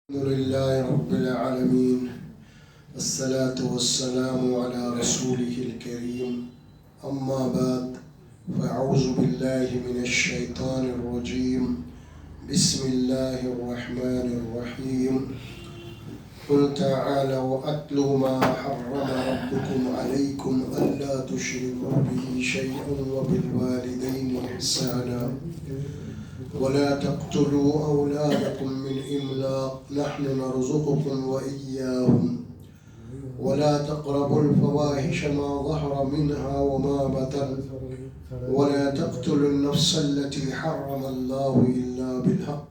الحمد لله رب العالمين والصلاة والسلام على رسوله الكريم أما بعد فأعوذ بالله من الشيطان الرجيم بسم الله الرحمن الرحيم قل تعالوا أتل ما حرم ربكم عليكم ألا تشركوا به شيئا وبالوالدين إحسانا ولا تقتلوا أولادكم من إملاق نحن نرزقكم وإياهم ولا تقربوا الفواحش ما ظهر منها وما بطن ولا تقتلوا النفس التي حرم الله إلا بالحق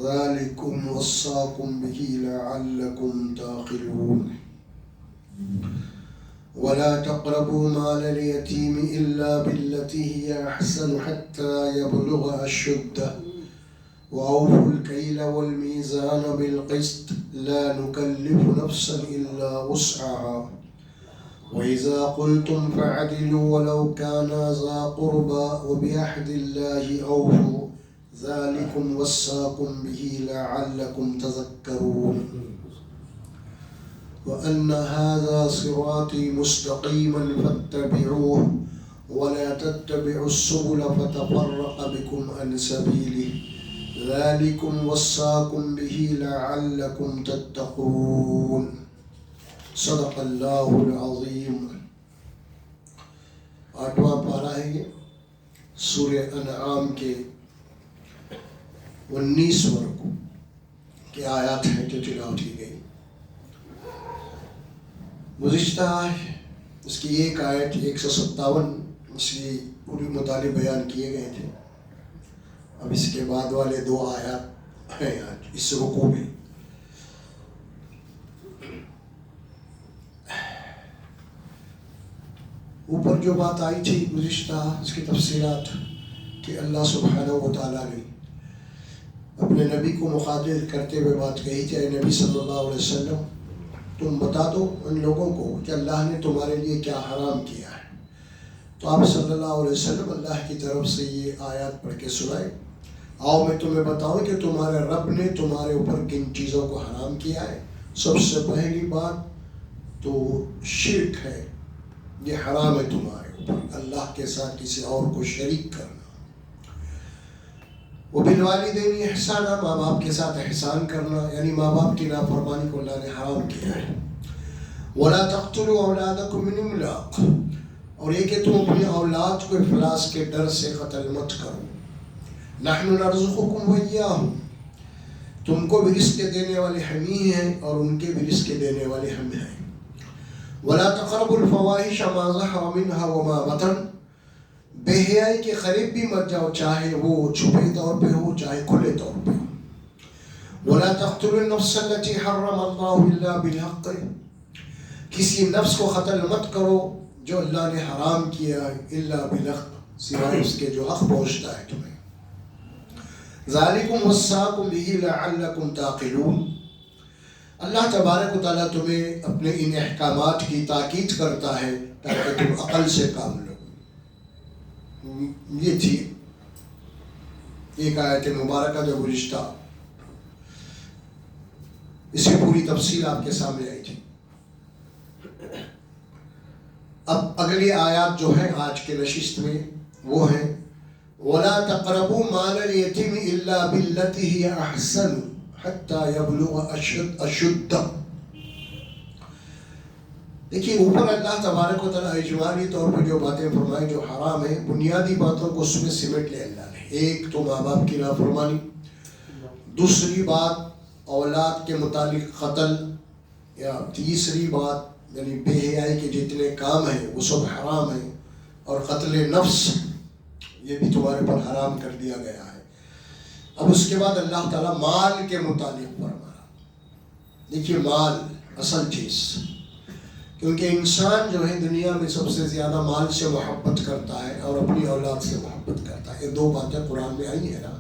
ذلكم وصاكم به لعلكم تعقلون ولا تقربوا مال اليتيم إلا بالتي هي أحسن حتى يبلغ أشده وأوفوا الكيل والميزان بالقسط لا نكلف نفسا إلا وسعها وإذا قلتم فعدلوا ولو كان ذا قربى وبعهد الله أوفوا ذلكم وصاكم به لعلكم تذكرون وأن هذا صراطي مستقيما فاتبعوه ولا تتبعوا السبل فتفرق بكم عن سبيله ذلكم وصاكم به لعلكم تتقون صدق اللہ العظیم۔ 8واں پارہ ہے سورہ انعام کے 19 رکوع کی آیات ہیں جو تلاوت کی گئی۔ گزشتہ اس کی ایک آیت 157 اس کی پوری مطالعے بیان کیے گئے تھے۔ اب اس کے بعد والے 2 آیات ہیں آج اس رکوع میں۔ اوپر جو بات آئی تھی گزشتہ اس کی تفصیلات کہ اللہ سبحانہ و تعالیٰ نے اپنے نبی کو مخاطب کرتے ہوئے بات کہی کہ اے نبی صلی اللہ علیہ وسلم تم بتا دو ان لوگوں کو کہ اللہ نے تمہارے لیے کیا حرام کیا ہے۔ تو آپ صلی اللہ علیہ وسلم اللہ کی طرف سے یہ آیات پڑھ کے سنائے، آؤ میں تمہیں بتاؤں کہ تمہارے رب نے تمہارے اوپر کن چیزوں کو حرام کیا ہے۔ سب سے پہلی بات تو شرک ہے، یہ حرام ہے تمہارے اوپر، اللہ کے ساتھ کسی اور کو شریک کرنا۔ وبالوالدین احسانا، ماں باپ کے ساتھ احسان کرنا، یعنی ماں باپ کی نافرمانی کو اللہ نے حرام کیا ہے۔ ولا تقتلوا اولادکم من املاق، اور یہ کہ تم اپنی اولاد کو افلاس کے ڈر سے قتل مت کرو۔ نحن نرزقکم وإیاہم، تم کو بھی رزق دینے والے ہم ہی ہیں اور ان کے بھی رزق دینے والے ہم ہیں۔ ولا تقربوا الفواحش ما ظهر منها وما بطن، بے حیائی کے قریب بھی مت جاؤ، چاہے وہ چھپے طور پہ ہو چاہے کھلے طور پہ ہو۔ ولا تقتلوا النفس التي حرم الله الا بالحق، کسی نفس کو قتل مت کرو جو اللہ نے حرام کیا ہے، الا بالحق، سوائے اس کے جو حق پہنچتا ہے تمہیں۔ ذالکم وصاکم بہ لعلکم تعقلون، اللہ تبارک و تعالیٰ تمہیں اپنے ان احکامات کی تاکید کرتا ہے تاکہ تم عقل سے کام لو۔ یہ تھی ایک آیت مبارکہ جو گزشتہ، اس کی پوری تفصیل آپ کے سامنے آئی تھی۔ اب اگلی آیات جو ہیں آج کے نشست میں وہ ہیں وَلَا تَقْرَبُوا مَالَ الْيَتِيمِ إِلَّا بِالَّتِي هِيَ أَحْسَنُ حَتَّى يَبْلُغَ أَشُدَّهُ۔ دیکھیے اوپر اللہ تبارک و تعالیٰ اجمالی طور پر جو باتیں فرمائیں جو حرام ہیں، بنیادی باتوں کو اس میں سمیٹ لے اللہ نے۔ ایک تو ماں باپ کی نافرمانی، دوسری بات اولاد کے متعلق قتل، یا تیسری بات یعنی بے حیائی کے جتنے کام ہیں وہ سب حرام ہیں، اور قتل نفس یہ بھی تمہارے پر حرام کر دیا گیا ہے۔ اب اس کے بعد اللہ تعالیٰ مال کے متعلق فرمایا۔ دیکھیے مال اصل چیز، کیونکہ انسان جو ہے دنیا میں سب سے زیادہ مال سے محبت کرتا ہے اور اپنی اولاد سے محبت کرتا ہے۔ یہ 2 باتیں قرآن میں آئی ہیں نا،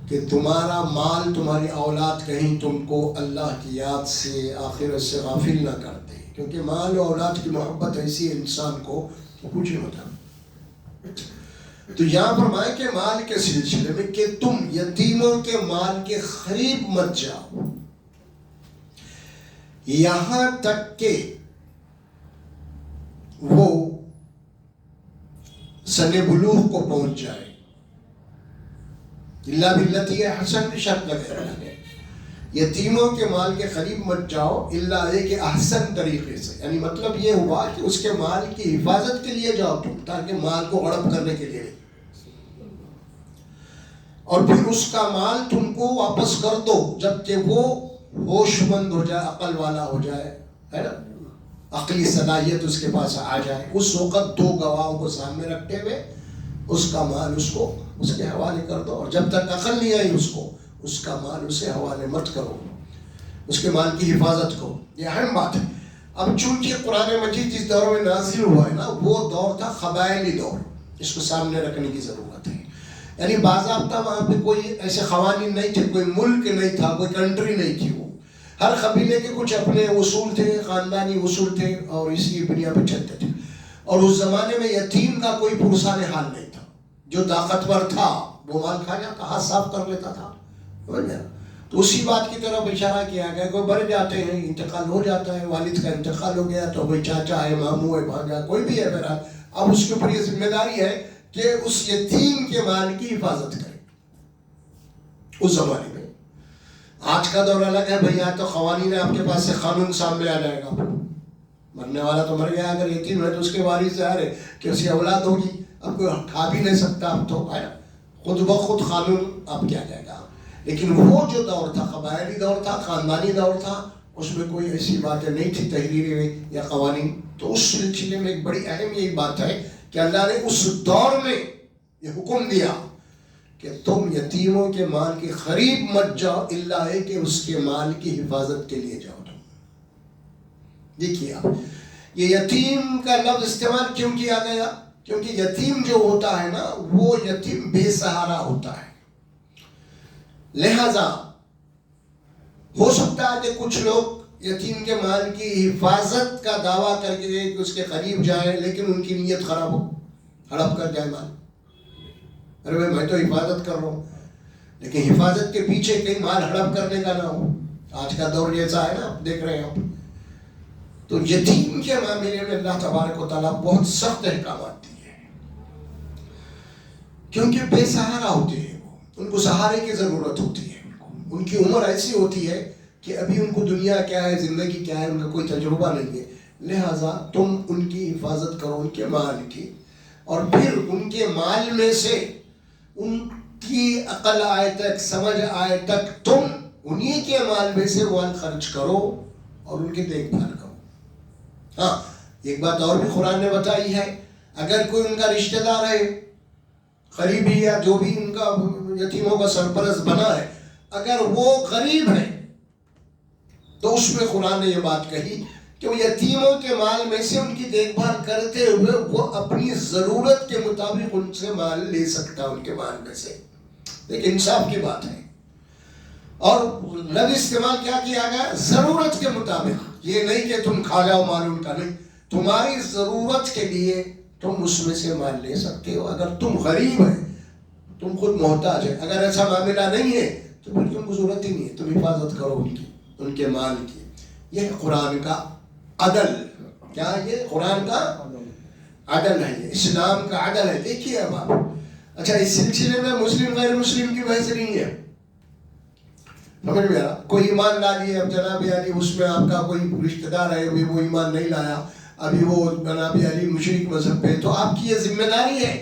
کہ تمہارا مال تمہاری اولاد کہیں تم کو اللہ کی یاد سے آخرت سے غافل نہ کر دے، کیونکہ مال و اولاد کی محبت ایسی ہے انسان کو پوچھے مت۔ تو یہاں فرمائے کہ مال کے سلسلے میں کہ تم یتیموں کے مال کے قریب مت جاؤ یہاں تک کہ وہ سن بلوغ کو پہنچ جائے. اللہ باللتی حسن بھی شرط لگے رہے. یتیموں کے مال کے قریب مت جاؤ اللہ یہ کہ احسن طریقے سے، یعنی مطلب یہ ہوا کہ اس کے مال کی حفاظت کے لیے جاؤ تم، تاکہ مال کو ہڑپ کرنے کے لیے، اور پھر اس کا مال تم کو واپس کر دو جب کہ وہ ہوش مند ہو جائے، عقل والا ہو جائے، ہے نا، عقلی صلاحیت اس کے پاس آ جائے. اس وقت 2 گواہوں کو سامنے رکھتے ہوئے اس کا مال اس کو اس کے حوالے کر دو، اور جب تک عقل نہیں آئی اس کو اس کا مال اسے حوالے مت کرو، اس کے مال کی حفاظت کرو. یہ اہم بات ہے. اب چونکہ قرآن مجید جس دور میں نازل ہوا ہے نا، وہ دور تھا قبائلی دور، اس کو سامنے رکھنے کی ضرورت ہے. یعنی باضابطہ وہاں پہ کوئی ایسے قوانین نہیں تھے، کوئی ملک نہیں تھا، کوئی کنٹری نہیں تھی. وہ ہر قبیلے کے کچھ اپنے اصول تھے، خاندانی اصول تھے، اور اسی بنیاد پہ چلتے تھے. اور اس زمانے میں یتیم کا کوئی پرسان حال نہیں تھا. جو طاقتور تھا وہ مال کھا جاتا، ہاتھ صاف کر لیتا تھا. تو اسی بات کی طرف اشارہ کیا گیا. کوئی بڑھ جاتے ہیں، انتقال ہو جاتا ہے، والد کا انتقال ہو گیا تو کوئی چاچا ہے، ماموں ہے، بھانجا، کوئی بھی ہے میرا، اب اس کے اوپر یہ ذمہ داری ہے کہ اس یتیم کے مال کی حفاظت کرے. اس زمانے میں آج کا دور الگ ہے بھئی. تو قوانین ہے، آپ کے پاس سے قانون سامنے آ جائے گا، مرنے والا تو مر گیا، اگر یتیم ہے تو اس کے وارث ظاہر ہے کہ اس کی اولاد ہوگی، اب کوئی کھا بھی نہیں سکتا، اب تو خود بخود قانون اب کیا جائے گا. لیکن وہ جو دور تھا قبائلی دور تھا، خاندانی دور تھا، اس میں کوئی ایسی باتیں نہیں تھی تحریری یا قوانین. تو اس سلسلے میں ایک بڑی اہم یہی بات ہے کہ اللہ نے اس دور میں یہ حکم دیا کہ تم یتیموں کے مال کے قریب مت جاؤ الا ہے کہ اس کے مال کی حفاظت کے لیے جاؤ. تم دیکھیے آپ یہ یتیم کا لفظ استعمال کیوں کیا گیا؟ کیونکہ یتیم جو ہوتا ہے نا، وہ یتیم بے سہارا ہوتا ہے. لہذا ہو سکتا ہے کہ کچھ لوگ یتیم کے مال کی حفاظت کا دعویٰ کر کے کہ اس کے قریب جائیں، لیکن ان کی نیت خراب ہو، ہڑپ کر جائے مال. ارے بھائی میں تو حفاظت کر رہا ہوں، لیکن حفاظت کے پیچھے کہیں مال ہڑپ کرنے کا نہ ہو. آج کا دور جیسا ہے نا، دیکھ رہے ہیں آپ. تو یتیم کے معاملے میں اللہ تبارک و تعالیٰ بہت سخت احکامات دیے ہیں، کیونکہ بے سہارا ہوتے ہیں. ان کو سہارے کی ضرورت ہوتی ہے. ان کی عمر ایسی ہوتی ہے کہ ابھی ان کو دنیا کیا ہے، زندگی کیا ہے، ان کا کوئی تجربہ نہیں ہے. لہٰذا تم ان کی حفاظت کرو، ان کے مال کی، اور پھر ان کے مال میں سے ان کی عقل آئے تک، سمجھ آئے تک تم انہی کے مال میں سے مال خرچ کرو اور ان کی دیکھ بھال کرو. ہاں ایک بات اور بھی قرآن نے بتائی ہے، اگر کوئی ان کا رشتہ دار ہے، قریبی یا جو بھی ان کا یتیموں کا سرپرست بنا ہے، اگر وہ غریب ہے تو اس میں قرآن نے یہ بات کہی کہ وہ یتیموں کے مال میں سے ان کی دیکھ بھال کرتے ہوئے وہ اپنی ضرورت کے مطابق ان سے مال لے سکتا ہے، ان کے مال میں سے. لیکن انصاف کی بات ہے. اور لفظ استعمال کیا کیا گیا؟ ضرورت کے مطابق. یہ نہیں کہ تم کھا جاؤ مال ان کا، نہیں، تمہاری ضرورت کے لیے تم اس میں سے مال لے سکتے ہو. اگر تم غریب ہے، تم خود محتاج ہے، اگر ایسا معاملہ نہیں ہے تو پھر تم کو ضرورت ہی نہیں ہے، تم حفاظت کرو ان کی، ان کے مال کی. یہ قرآن کا عدل. کیا یہ قرآن کا عدل ہے، یہ اسلام کا عدل ہے. دیکھیے اب آپ، اچھا اس سلسلے میں مسلم غیر مسلم کی بحث نہیں ہے، سمجھ میں آ؟ کوئی ایمان لا لیے، اب جناب علی اس میں آپ کا کوئی رشتہ دار ہے، ابھی وہ ایمان نہیں لایا، ابھی وہ جناب علی مشرک مذہب پہ، تو آپ کی یہ ذمہ داری ہے،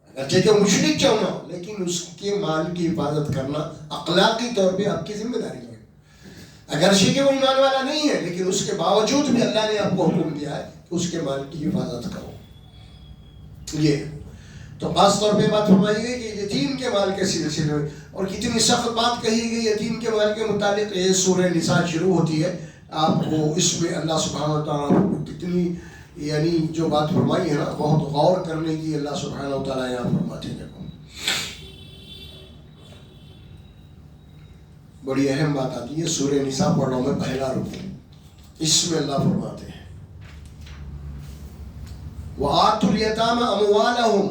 اگرچہ کہ مشرک کیوں نہ ہو، لیکن اس کے مال کی حفاظت کرنا اخلاقی طور پہ آپ کی ذمہ داری ہے. اگرچہ کہ وہ ایمان والا نہیں ہے، لیکن اس کے باوجود بھی اللہ نے آپ کو حکم دیا ہے کہ اس کے مال کی حفاظت کرو. یہ تو خاص طور پہ بات فرمائی گئی کہ یتیم کے مال کے سلسلے میں، اور کتنی سخت بات کہی گئی یتیم کے مال کے متعلق. یہ سورہ نساء شروع ہوتی ہے، آپ کو اس میں اللہ سبحانہ و تعالیٰ کتنی یعنی جو بات فرمائی ہے نا، بہت غور کرنے کی اللہ سبحانہ و تعالیٰ یہاں فرماتے ہیں. بڑی اہم بات آتی ہے. سورہ نساء پڑھ رہا ہوں میں، پہلا رکوع، اس میں اللہ فرماتے ہیں وَآتُوا الْيَتَامَ أَمْوَالَهُمْ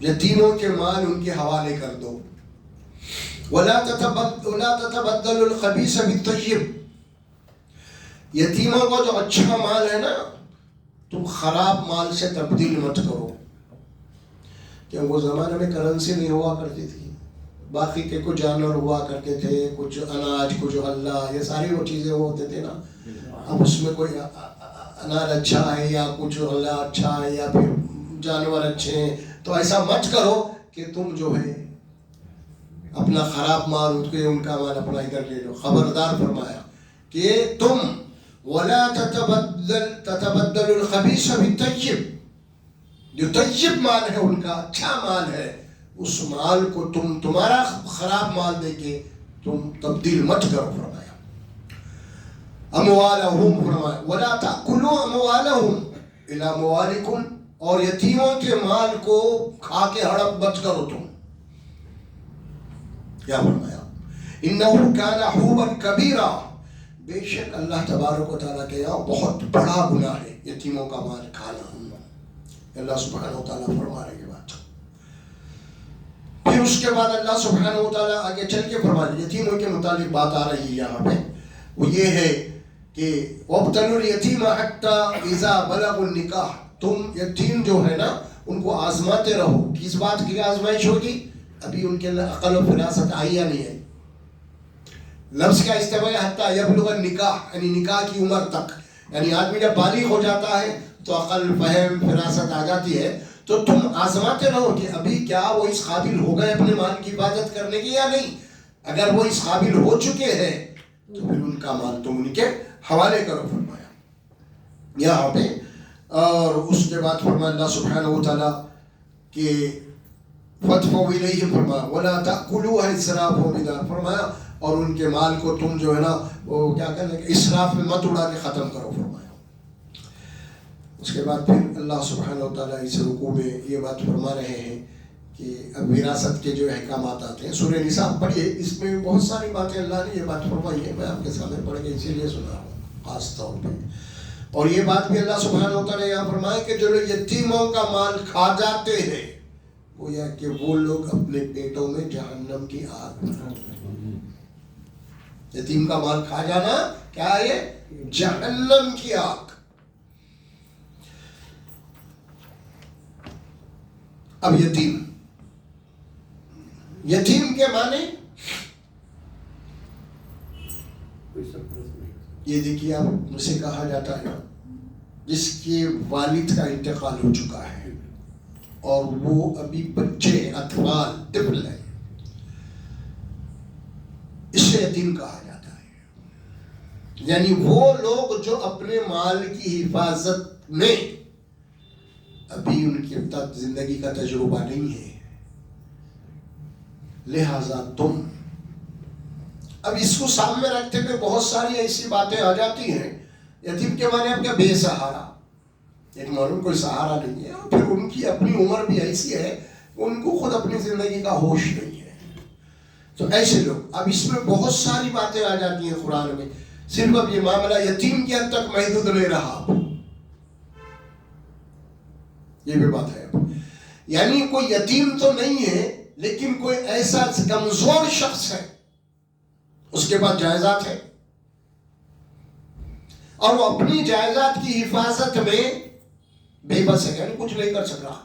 یتیموں کے مال ان کے حوالے کر دو. وَلَا تَتَبَدَّلُ الْخَبِيثَ بِالطَّيِّبِ. یتیموں کو جو اچھا مال ہے نا تم خراب مال سے تبدیل مت کرو. کہ وہ زمانے میں کرنسی نہیں ہوا کرتی تھی, باقی کے کچھ جانور ہوا کرتے تھے, کچھ اناج, کچھ اللہ, یہ ساری وہ چیزیں وہ ہوتے تھے نا. اب اس میں کوئی اناج اچھا ہے یا کچھ اللہ اچھا ہے یا پھر جانور اچھے ہیں, تو ایسا مت کرو کہ تم جو ہے اپنا خراب مال ان کا مال اپنا ادھر لے لو. خبردار فرمایا کہ تم وَلَا تَتَبَدَّلُ الْخَبِيثَ بِالطَّيِّبِ. جو طیب مال ہے ان کا اچھا مال ہے, اس مال کو تم تمہارا خراب مال دے کے تم تبدیل مت کرو. فرمایا اموالہم, فرمایا وَلَا تَأْكُلُوا أَمْوَالَهُمْ إِلَى أَمْوَالِكُمْ. اور یتیموں کے مال کو کھا کے ہڑپ مت کرو تم. کیا فرمایا إِنَّهُ كَانَ حُوبًا كَبِيرًا. بے شک اللہ تبارک و تعالیٰ کے یہاں بہت بڑا گناہ ہے یتیموں کا مال کھانا. اللہ سبحانہ و تعالیٰ فرما رہے یہ بات. پھر اس کے بعد اللہ سبحانہ و تعالیٰ آگے چل کے فرما رہے یتیموں کے متعلق بات آ رہی ہے یہاں پہ. وہ یہ ہے کہ وَابْتَلُوا الْيَتِيمَ حَتَّى إِذَا بَلَغُوا النِّكَاحَ. تم یتیم جو ہے نا ان کو آزماتے رہو. کس بات کی آزمائش ہوگی؟ ابھی ان کے عقل و فراست آئی یا نہیں ہے. لفظ کا استعمال حتیٰ یبلغ النکاح, یعنی نکاح کی عمر تک. یعنی آدمی جب بالغ ہو جاتا ہے تو عقل, فہم, فراست آ جاتی ہے, تو تم آزماتے رہو کہ ابھی کیا وہ اس قابل ہو گئے اپنے مال کی حفاظت کرنے کی یا نہیں. اگر وہ اس قابل ہو چکے ہیں تو پھر ان کا مال تم ان کے حوالے کرو. فرمایا یہاں پہ. اور اس کے بعد فرمایا اللہ سبحانہ و تعالیٰ کہ فَادْفَعُوا إِلَيْهِمْ, فرمایا وَلَا تَأْكُلُوهَا إِسْرَافًا وَبِدَارًا. فرمایا اور ان کے مال کو تم جو ہے نا وہ کیا کہنا ہے اسراف میں مت اڑا کے ختم کرو. فرمایا اس کے بعد پھر اللہ سبحانہ و تعالیٰ اس رکوع میں یہ بات فرما رہے ہیں کہ اب وراثت کے جو احکامات آتے ہیں. سورہ نساء پڑھیے, اس میں بہت ساری باتیں اللہ نے یہ بات فرمائی ہے. میں آپ کے سامنے پڑھ کے اسی لیے سنا رہا ہوں خاص طور پہ. اور یہ بات بھی اللہ سبحانہ و تعالیٰ یہاں فرمائے کہ جو لوگ یتیموں کا مال کھا جاتے ہیں گویا کہ وہ لوگ اپنے پیٹوں میں جہنم کی آگ بناتے ہیں. یتیم کا مال کھا جانا کیا ہے؟ جہنم کی آگ. اب یتیم کے معنی یہ دیکھیے آپ اسے کہا جاتا ہے جس کے والد کا انتقال ہو چکا ہے اور وہ ابھی بچے, اطفال, طفل ہے, اسے یتیم کہا جاتا ہے. یعنی وہ لوگ جو اپنے مال کی حفاظت میں ابھی ان کے تک زندگی کا تجربہ نہیں ہے, لہذا تم اب اس کو سامنے رکھتے ہوئے بہت ساری ایسی باتیں آ جاتی ہیں. یتیم کے معنی آپ کا بے سہارا, ایک معلوم کوئی سہارا نہیں ہے, اور پھر ان کی اپنی عمر بھی ایسی ہے ان کو خود اپنی زندگی کا ہوش نہیں ہے. تو ایسے لوگ, اب اس میں بہت ساری باتیں آ جاتی ہیں قرآن میں. صرف اب یہ معاملہ یتیم کی حد تک محدود نہیں رہا, یہ بھی بات ہے. یعنی کوئی یتیم تو نہیں ہے لیکن کوئی ایسا کمزور شخص ہے, اس کے پاس جائیداد ہے اور وہ اپنی جائیداد کی حفاظت میں بے بس ہے, یعنی کچھ نہیں کر سک رہا,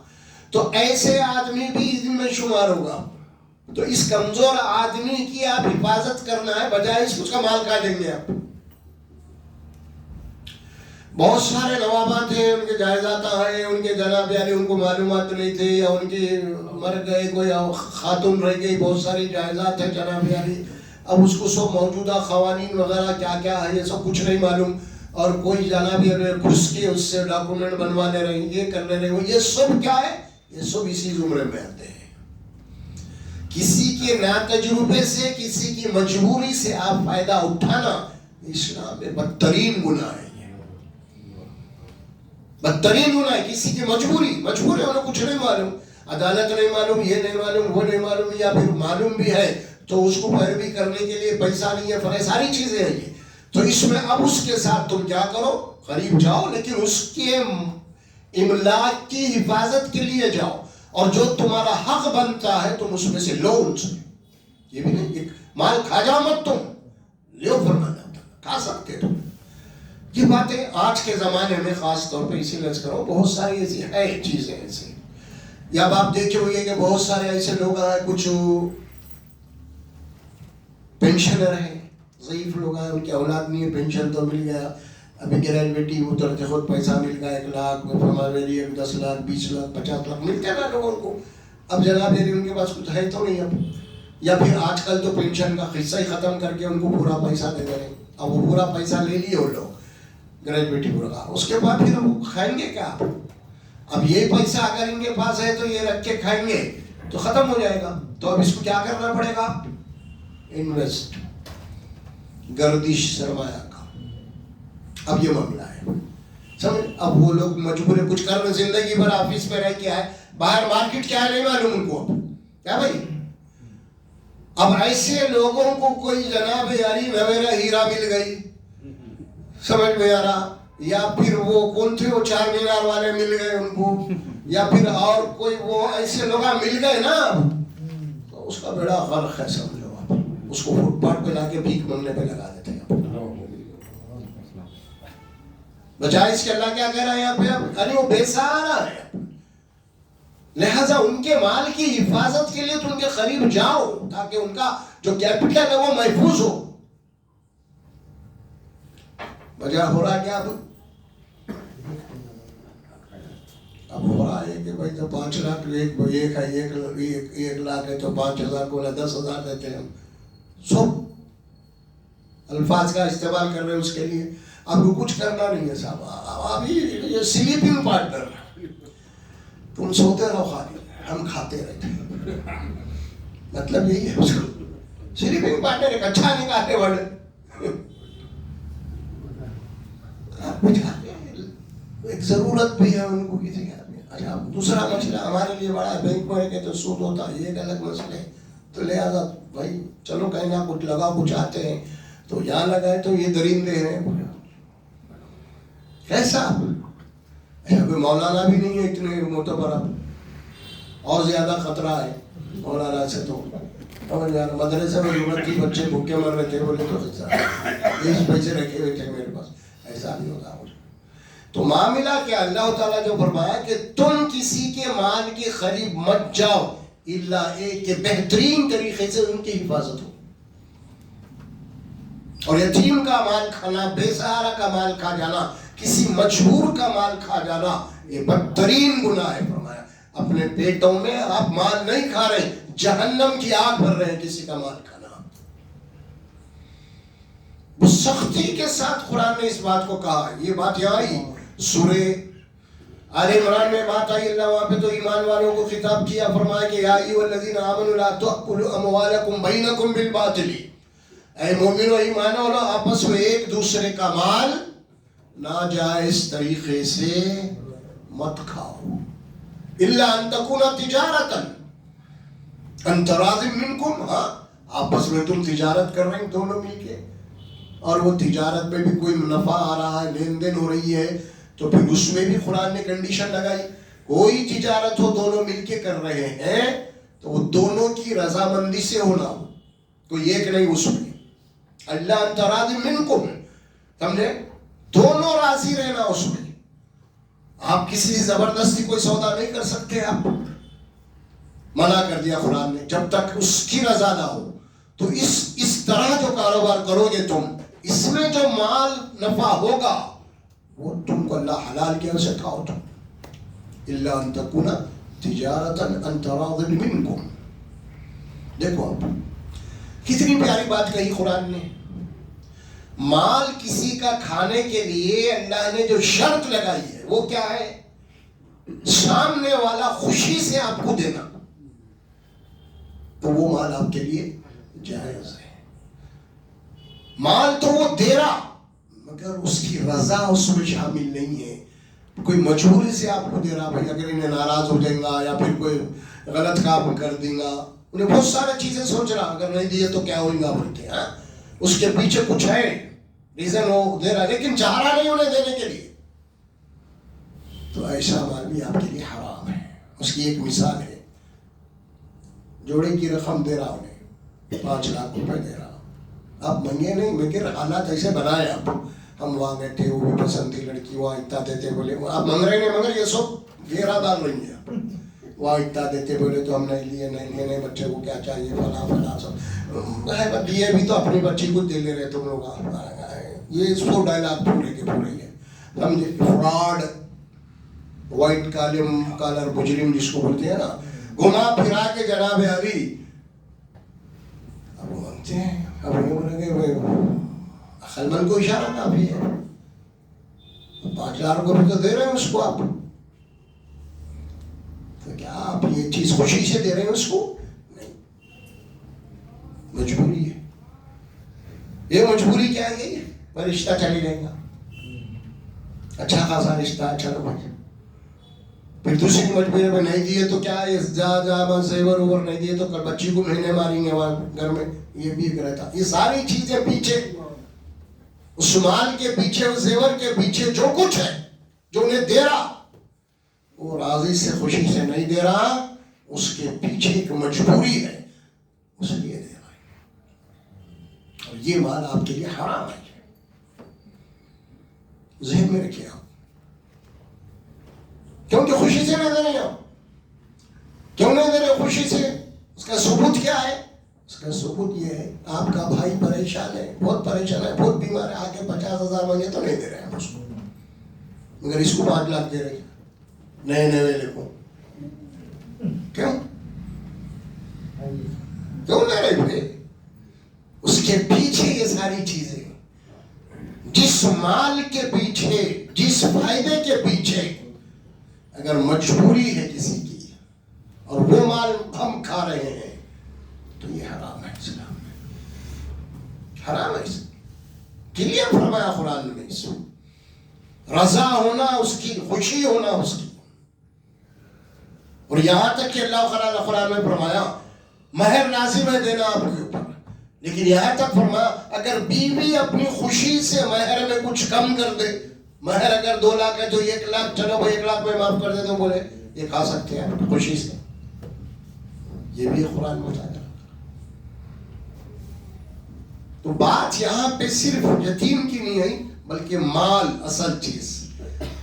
تو ایسے آدمی بھی ان میں شمار ہوگا. تو اس کمزور آدمی کی آپ حفاظت کرنا ہے بجائے اس کا مال کھا لیں گے آپ. بہت سارے نوابات ہیں, ان کے جائیداد ہیں, ان کے جناب یعنی ان کو معلومات نہیں تھے یا ان کی مر گئے, کوئی خاتون رہ گئی, بہت ساری جائیداد ہیں جناب یعنی. اب اس کو سب موجودہ قوانین وغیرہ کیا کیا ہے یہ سب کچھ نہیں معلوم, اور کوئی جناب گھس کے اس سے ڈاکومنٹ بنوا لے رہے ہیں, یہ کر لے رہے ہیں, یہ سب کیا ہے, یہ سب اسی زمرے میں آتے ہیں. کسی کے ناتجربے سے, کسی کی مجبوری سے آپ فائدہ اٹھانا اسلام میں بدترین گناہ ہے. بدترین گناہ ہے. کسی کی مجبوری ہے, انہیں کچھ نہیں معلوم, عدالت نہیں معلوم, یہ نہیں معلوم, وہ نہیں معلوم, یا پھر معلوم بھی ہے تو اس کو پیروی کرنے کے لیے پیسہ نہیں ہے, فرائض ساری چیزیں ہیں یہ. تو اس میں اب اس کے ساتھ تم کیا کرو, قریب جاؤ لیکن اس کے املاک کی حفاظت کے لیے جاؤ, اور جو تمہارا حق بنتا ہے تم اس میں سے لو ان سے. یہ بھی نہیں مال کھا جاؤ مت تم لو فرمانا کھا سکتے تم. یہ باتیں آج کے زمانے میں خاص طور پہ اسی لیے کرو بہت ساری ایسی ہے چیزیں ایسی. یا اب آپ دیکھے ہوئے کہ بہت سارے ایسے لوگ ہیں کچھ پینشنر ہیں ضعیف لوگ ہیں ان کی اولاد نہیں ہے پینشن تو مل گیا ابھی گریجویٹی اترتے خود پیسہ مل گیا 1 لاکھ 10 لاکھ 20 لاکھ 50 لاکھ ملتے ہیں نا لوگوں کو. اب جناب ان کے پاس کچھ ہے تو نہیں اب. یا پھر آج کل تو پینشن کا قصہ ہی ختم کر کے ان کو پورا پیسہ دے دیں. اب وہ پورا پیسہ لے لیے وہ لوگ گریجویٹی پورا اس کے بعد پھر وہ کھائیں گے کیا. اب یہ پیسہ اگر ان کے پاس ہے تو یہ رکھ کے کھائیں گے تو ختم ہو جائے گا. تو اب اس کو کیا کرنا پڑے گا انویسٹ گردش سرمایہ کا. اب یہ معاملہ ہے سمجھ. اب وہ لوگ مجبور ہے کچھ کرنا زندگی بھر آفس میں رہ کے آئے باہر مارکیٹ کیا ہے نہیں معلوم ان کو. اب کیا بھائی اب ایسے لوگوں کو کوئی جناب یاری میرا ہیرا مل گئی سمجھ میں آ رہا یا پھر وہ کون تھے وہ 4 مینار والے مل گئے ان کو یا پھر اور کوئی وہ ایسے لوگ مل گئے نا تو اس کا بیڑا غرق ہے سمجھو. آپ اس کو فٹ پاتھ پہ لا کے بھیک مانگنے پہ لگا دیتے ہیں. بجائے اس کے اللہ کیا کہہ رہا ہے یہاں پہ ارے وہ بے سہارا ہے لہذا ان کے مال کی حفاظت کے لیے تو ان کے قریب جاؤ تاکہ ان کا جو کیپٹل ہے وہ محفوظ ہو. وجہ ہو رہا کیا اب ہو رہا ہے کہ بھائی تو 5 لاکھ ایک لاکھ ہے تو 5,000 کو 10,000 دیتے ہیں. سب الفاظ کا استعمال کر رہے ہیں اس کے لیے. اب کو کچھ کرنا نہیں ہے صاحب ابھی یہ سلیپنگ پارٹنر تم سوتے رہو خالی ہم کھاتے رہتے ہیں. مطلب یہی ہے اس کو سلیپنگ پارٹنر ایک اچھا نکالنے والے ایک ضرورت بھی ہے ان کو کسی کا. اچھا دوسرا مسئلہ ہمارے لیے بڑا ہے بینک میں کہ تو سود ہوتا ہے یہ ایک الگ مسئلہ ہے. تو لہٰذا بھائی چلو کہیں نہ کچھ لگا کچھ آتے ہیں تو یہاں لگائے تو یہ درندے ہیں کیسا. کوئی مولانا بھی نہیں ہے اتنے معتبر اور زیادہ خطرہ ہے مولانا سے. تو مدرسے میں ضرورت تھی بچے بھوکے مر رہے تھے بولے تو 20 پیسے رکھے ہوئے تھے میرے پاس ایسا نہیں ہوتا مجھے. تو معاملہ کیا اللہ تعالیٰ جو فرمایا کہ تم کسی کے مال کے قریب مت جاؤ الا ایک کہ بہترین طریقے سے ان کی حفاظت ہو. اور یتیم کا مال کھانا بے سہارا کا مال کھا جانا کسی مجبور کا مال کھا جانا یہ بدترین گناہ ہے. فرمایا اپنے پیٹوں میں آپ مال نہیں کھا رہے جہنم کی آگ بھر رہے ہیں کسی کا مال کھانا. وہ سختی کے ساتھ قرآن نے اس بات کو کہا. یہ بات یہاں آئی سورہ آل عمران میں بات آئی. اللہ وہاں پہ تو ایمان والوں کو خطاب کیا فرمایا کہ یا ایھا الذین آمنوا لا تأکلوا اموالکم بینکم بالباطل. اے مومنو ایمان والو آپس میں ایک دوسرے کا مال ناجائز طریقے سے مت کھاؤ الا ان تکون تجارتا ان تراض منکم. ہاں آپس میں تم تجارت کر رہے ہیں دونوں مل کے اور وہ تجارت میں بھی کوئی منافع آ رہا ہے لین دین ہو رہی ہے تو پھر اس میں بھی قرآن نے کنڈیشن لگائی کوئی تجارت ہو دونوں مل کے کر رہے ہیں تو وہ دونوں کی رضامندی سے ہونا ہو کوئی ایک نہیں اس میں. اللہ ان تراض منکم سمجھے دونوں راضی رہنا اس میں. آپ کسی زبردستی کوئی سودا نہیں کر سکتے. آپ منع کر دیا قرآن نے جب تک اس کی رضا نہ ہو. تو اس طرح جو کاروبار کرو گے تم اس میں جو مال نفع ہوگا وہ تم کو اللہ حلال کیا اسے کھاؤ تم الا ان تکون تجارتا ان تراض منکم. دیکھو آپ کتنی پیاری بات کہی قرآن نے. مال کسی کا کھانے کے لیے اللہ نے جو شرط لگائی ہے وہ کیا ہے سامنے والا خوشی سے آپ کو دینا تو وہ مال آپ کے لیے جائز ہے. مال تو وہ دے رہا مگر اس کی رضا اس میں شامل نہیں ہے. کوئی مجبوری سے آپ کو دے رہا بھائی اگر انہیں ناراض ہو جائیں گا یا پھر کوئی غلط کام کر دیں گا انہیں بہت ساری چیزیں سوچ رہا اگر نہیں دیے تو کیا ہوئیں گا بول کے. اس کے پیچھے کچھ ہے ریزن وہ دے رہا لیکن چاہ رہا نہیں انہیں دینے کے لیے تو ایسا مال بھی آپ کے لیے حرام ہے. اس کی ایک مثال ہے، جوڑے کی رقم دے رہا انہیں 5 لاکھ روپے دے رہا، اب منگے نہیں، مگر حالات ایسے بنائے اب ہم وہاں گئے تھے، وہ بھی پسند تھی لڑکی، وہاں اتنا دیتے، بولے آپ منگ رہے نہیں، مگر یہ سب گھیرا ڈال رہی ہیں، وہاں اتنا دیتے، بولے تو ہم نہیں لیے، نہیں بچے کو کیا چاہیے، فلاں سب دیے بھی تو اپنی بچی کو دے لے رہے تم لوگ، یہ سو ڈائلاگ پورے کے پورے ہیں سمجھے، فراڈ، وائٹ کالر مجرم جس کو بولتے ہیں نا، گھما پھرا کے جناب علی اب مانگتے ہیں، اب انہیں بولیں گے عقل مند کو اشارہ کافی ہے، 5 لاکھ روپے تو دے رہے ہیں اس کو آپ، تو کیا آپ یہ چیز خوشی سے دے رہے ہیں اس کو؟ نہیں، مجبوری ہے، یہ مجبوری کیا ہے، یہ رشتہ چلی جائے گا، اچھا خاصا رشتہ، چلو بھائی، پھر دوسری مجبوری میں نہیں دیے تو کیا ہے، جا زیور اوور نہیں دیے تو کل بچی کو مہینے ماریں گے وہاں گھر میں، یہ بھی ایک رہتا، یہ ساری چیزیں پیچھے، اس مال کے پیچھے، اس زیور کے پیچھے جو کچھ ہے، جو انہیں دے رہا، وہ راضی سے خوشی سے نہیں دے رہا، اس کے پیچھے ایک مجبوری ہے، اس لیے دے رہا ہے، اور یہ مال آپ کے لیے حرام ہے، ذہن میں رکھیے آپ، کیونکہ خوشی سے نہیں دے رہے ہو، کیوں نہیں دے رہے خوشی سے؟ اس کا ثبوت کیا ہے؟ اس کا ثبوت یہ ہے، آپ کا بھائی پریشان ہے، بہت پریشان ہے، بہت بیمار ہے، آگے 50,000 مانگے تو نہیں دے رہے ہیں اس کو، مگر اس کو 5 لاکھ دے رہے ہیں، نئے ویلے کو، کیوں دے رہے تھے؟ اس کے پیچھے یہ ساری چیزیں، جس مال کے پیچھے، جس فائدے کے پیچھے اگر مجبوری ہے کسی کی اور وہ مال ہم کھا رہے ہیں تو یہ حرام ہے، اسلام میں حرام ہے، کلیئر فرمایا قرآن میں، اس میں رضا ہونا اس کی، خوشی ہونا اس کی، اور یہاں تک کہ اللہ تعالیٰ نے قرآن میں فرمایا مہر لازم ہے دینا آپ کے اوپر، لیکن یہاں تک فرمایا اگر بیوی اپنی خوشی سے مہر میں کچھ کم کر دے، مہر اگر 2 لاکھ ہے تو 1 لاکھ، چلو وہ 1 لاکھ میں معاف کر دے، تو بولے یہ کھا سکتے ہیں خوشی سے، یہ بھی قرآن میں بتایا۔ تو بات یہاں پہ صرف یتیم کی نہیں ہے، بلکہ مال اصل چیز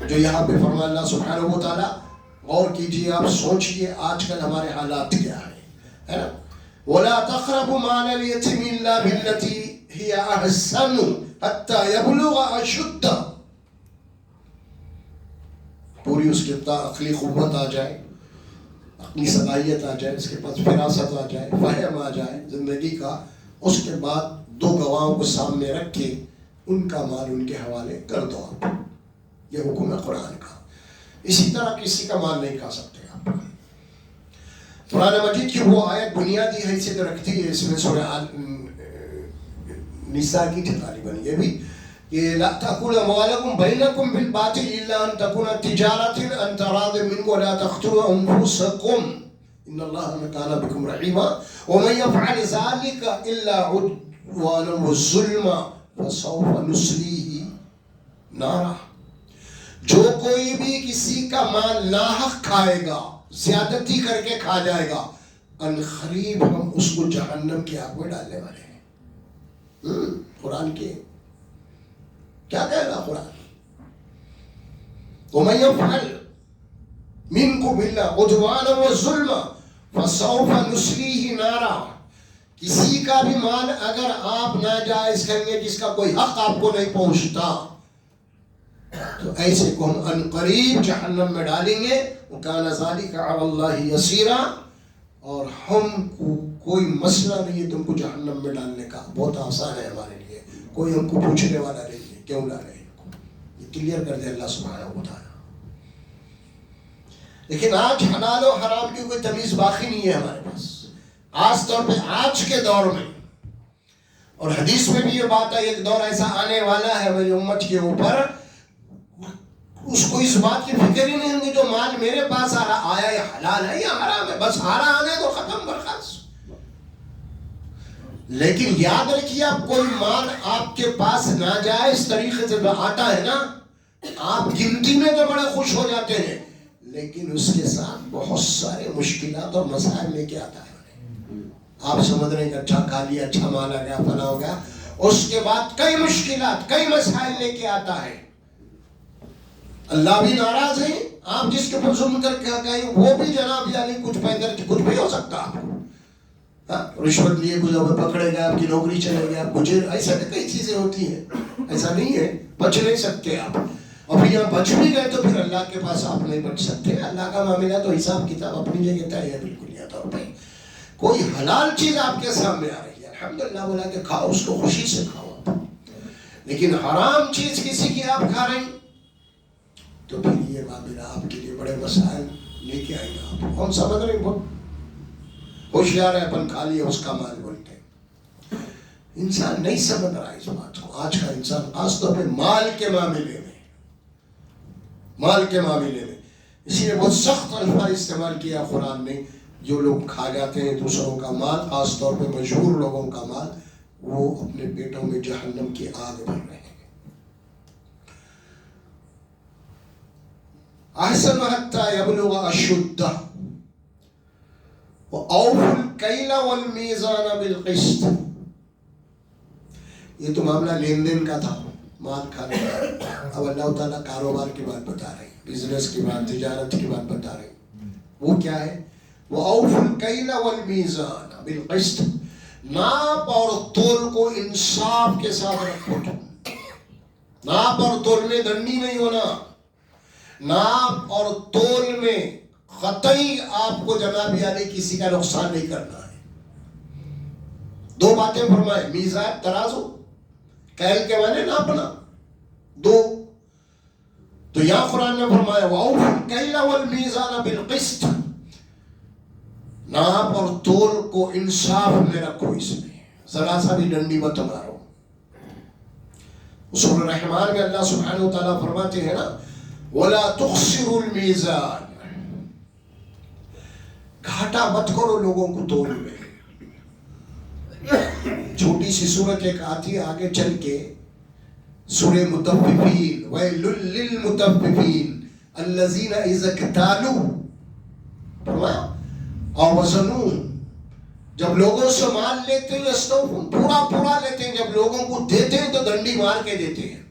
جو یہاں پہ فرمایا اللہ سبحانہ و تعالیٰ، غور کیجئے آپ، سوچئے آج کل ہمارے حالات کیا ہے نا، وَلَا تَقْرَبُوا مَالَ الْيَتِيمِ إِلَّا بِالَّتِي هِيَ أَحْسَنُ حَتَّى يَبْلُغَ أَشُدَّهُ، پوری اس کے پاس عقلی قوت آ جائے، اپنی صلاحیت آ جائے، اس کے پاس فراست آ جائے، فہم آ جائے زندگی کا، اس کے بعد 2 گواہوں کو سامنے رکھ کے ان کا مال ان کے حوالے کر دو آپ، یہ حکم ہے قرآن کا، اسی طرح کسی کا مال نہیں کھا سکتے آپ۔ قرآن مجید کی وہ آیت بنیادی حیثیت رکھتی ہے، اس میں سورہ نساء کی تقریباً یہ بھی کہ لا تأكلوا أموالكم بينكم بالباطل إلا أن تكون تجارة عن تراض منكم ولا تقتلوا أنفسكم إن الله كان بكم رحيما ومن يفعل ذلك إلا عدوانا وظلما فسوف نصليه نارا، جو کوئی بھی کسی کا مال ناحق کھائے گا، زیادتی کر کے کھا جائے گا، ان قریب ہم اس کو جہنم کی آگ میں ڈالنے والے ہیں۔ قرآن کے کیا کہہ رہا قرآن؟ وَمَن يَفْعَلْ مِنْكُمْ إِلَّا عُدْوَانًا وَظُلْمًا فَسَوْفَ نُصْلِيهِ نَارًا، کسی کا بھی مال اگر آپ ناجائز کریں گے، جس کا کوئی حق آپ کو نہیں پہنچتا، تو ایسے کو ہم ان قریب جہنم میں ڈالیں گے، وَكَانَ ذَلِكَ عَلَى اللَّهِ يَسِيرًا، اور ہم کو کوئی مسئلہ نہیں ہے تم کو جہنم میں ڈالنے کا، بہت آسان ہے ہمارے لیے، کوئی ہم کو پوچھنے والا نہیں ہے کیوں ڈالے ان کو، یہ کلیئر کر دے اللہ سبحانہ و تعالیٰ۔ لیکن آج حلال و حرام کی کوئی تمیز باقی نہیں ہے ہمارے پاس، خاص طور پہ آج کے دور میں، اور حدیث میں بھی یہ بات ہے ایک دور ایسا آنے والا ہے میری امت کے اوپر، اس کو اس بات کی فکر ہی نہیں ہوگی جو مال میرے پاس آیا یہ حلال ہے یا حرام ہے، بس آ رہا آنے تو ختم برخاست۔ لیکن یاد رکھیے آپ، کوئی مال آپ کے پاس ناجائز طریقے سے آتا ہے نا، آپ گنتی میں تو بڑے خوش ہو جاتے ہیں، لیکن اس کے ساتھ بہت سارے مشکلات اور مسائل لے کے آتا ہے. آپ سمجھ رہے ہیں کہ اچھا کھا لیا, اچھا مانا گیا, فنا ہو گیا, اس کے بعد کئی مشکلات, کئی مسائل لے کے آتا ہے. اللہ بھی ناراض ہے. آپ جس کے اوپر ظلم کر کے کہیں وہ بھی جناب یعنی کچھ پیدر کچھ بھی ہو سکتا آپ کو. رشوت لیے کچھ پکڑے گئے, آپ کی نوکری چلے گئے, آپ کچھ ایسا کئی چیزیں ہوتی ہیں. ایسا نہیں ہے, بچ نہیں سکتے آپ. اور پھر یہاں بچ بھی گئے تو پھر اللہ کے پاس آپ نہیں بچ سکتے. اللہ کا معاملہ تو حساب کتاب اپنی جگہ طے ہے بالکل یا طور پہ. کوئی حلال چیز آپ کے سامنے آ رہی ہے, الحمدللہ بولا کہ کھاؤ, اس کو خوشی سے کھاؤ آپ. لیکن حرام چیز کسی کی آپ کھا رہے ہیں تو پھر یہ معاملہ آپ کے لیے بڑے مسائل لے کے آئے گا. آپ ہم سمجھ رہے ہیں بہت ہوشیار ہے, اپن کھا لیا اس کا مال بولتے. انسان نہیں سمجھ رہا اس بات کو. آج کا انسان خاص طور پہ مال کے معاملے میں اسی لیے بہت سخت الفاظ استعمال کیا قرآن نے. جو لوگ کھا جاتے ہیں دوسروں کا مال, خاص طور پہ مشہور لوگوں کا مال, وہ اپنے پیٹوں میں جہنم کی آگ بھر رہے ہیں. احسن حتی یبلغ اشدہ وَأَوْفُوا الْكَيْلَ وَالْمِيزَانَ بِالْقِسْطِ. یہ تو معاملہ لین دین کا تھا, مال کھانے کا. اب اللہ تعالیٰ کاروبار کی بات بتا رہے ہیں, بزنس کی بات, تجارت کی بات بتا رہے ہیں. وہ کیا ہے؟ وَأَوْفُوا الْكَيْلَ وَالْمِيزَانَ بِالْقِسْطِ. ناپ اور تول کو انصاف کے ساتھ رکھو. ناپ اور تول میں دنڈی نہیں ہونا. ناپ اور تول میں قطعی آپ کو جناب یعنی کسی کا نقصان نہیں کرنا ہے. دو باتیں فرمائے, میزان ترازو, کیل کے معنی ناپنا, دو. تو یا قرآن نے فرمایا وَأَوْفُوا الْكَيْلَ وَالْمِيزَانَ بِالْقِسْطِ. ناپ اور تول کو انصاف میں رکھو. اس میں ذرا سا بھی ڈنڈی مت مارو. سورہ رحمان میں اللہ سبحانہ وتعالیٰ فرماتے ہیں نا وَلَا تُخْسِرُوا الْمِيزَانَ. گھاٹا مت کرو لوگوں کو تول میں. چھوٹی سی سورت ایک آتی ہے آگے چل کے, سورہ مطففین, وَيْلٌ لِّلْمُطَفِّفِينَ الَّذِينَ إِذَا اكْتَالُوا فرمایا اور وزنوا. جب لوگوں سے مال لیتے ہیں یستوفون, پورا لیتے ہیں. جب لوگوں کو دیتے ہیں تو ڈنڈی مار کے دیتے ہیں.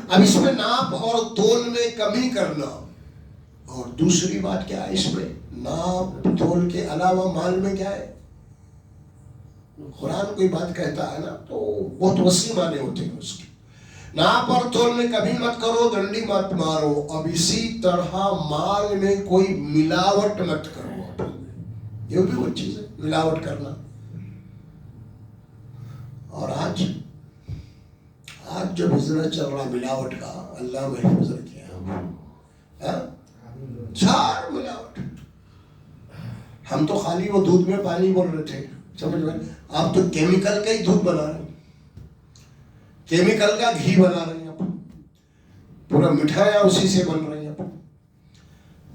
اب اس میں ناپ اور تول میں کمی کرنا. اور دوسری بات کیا ہے اس میں, ناپ تول کے علاوہ مال میں کیا ہے. قرآن کوئی بات کہتا ہے نا تو بہت وسیع معنی ہوتے ہیں اس کے. ناپ اور تول میں کمی مت کرو, ڈنڈی مت مارو. اب اسی طرح مال میں کوئی ملاوٹ مت کرو. یہ بھی وہ چیز ہے ملاوٹ کرنا. اور آج جو بزنس چل رہا ملاوٹ کا, اللہ محفوظ رکھے. چار ملاوٹ. ہم تو خالی وہ دودھ میں پانی بول رہے تھے, سمجھ میں. آپ تو کیمیکل کا ہی دودھ بنا رہے ہیں, کیمیکل کا گھی بنا رہے ہیں, پورا مٹھائیاں اسی سے بن رہی ہیں.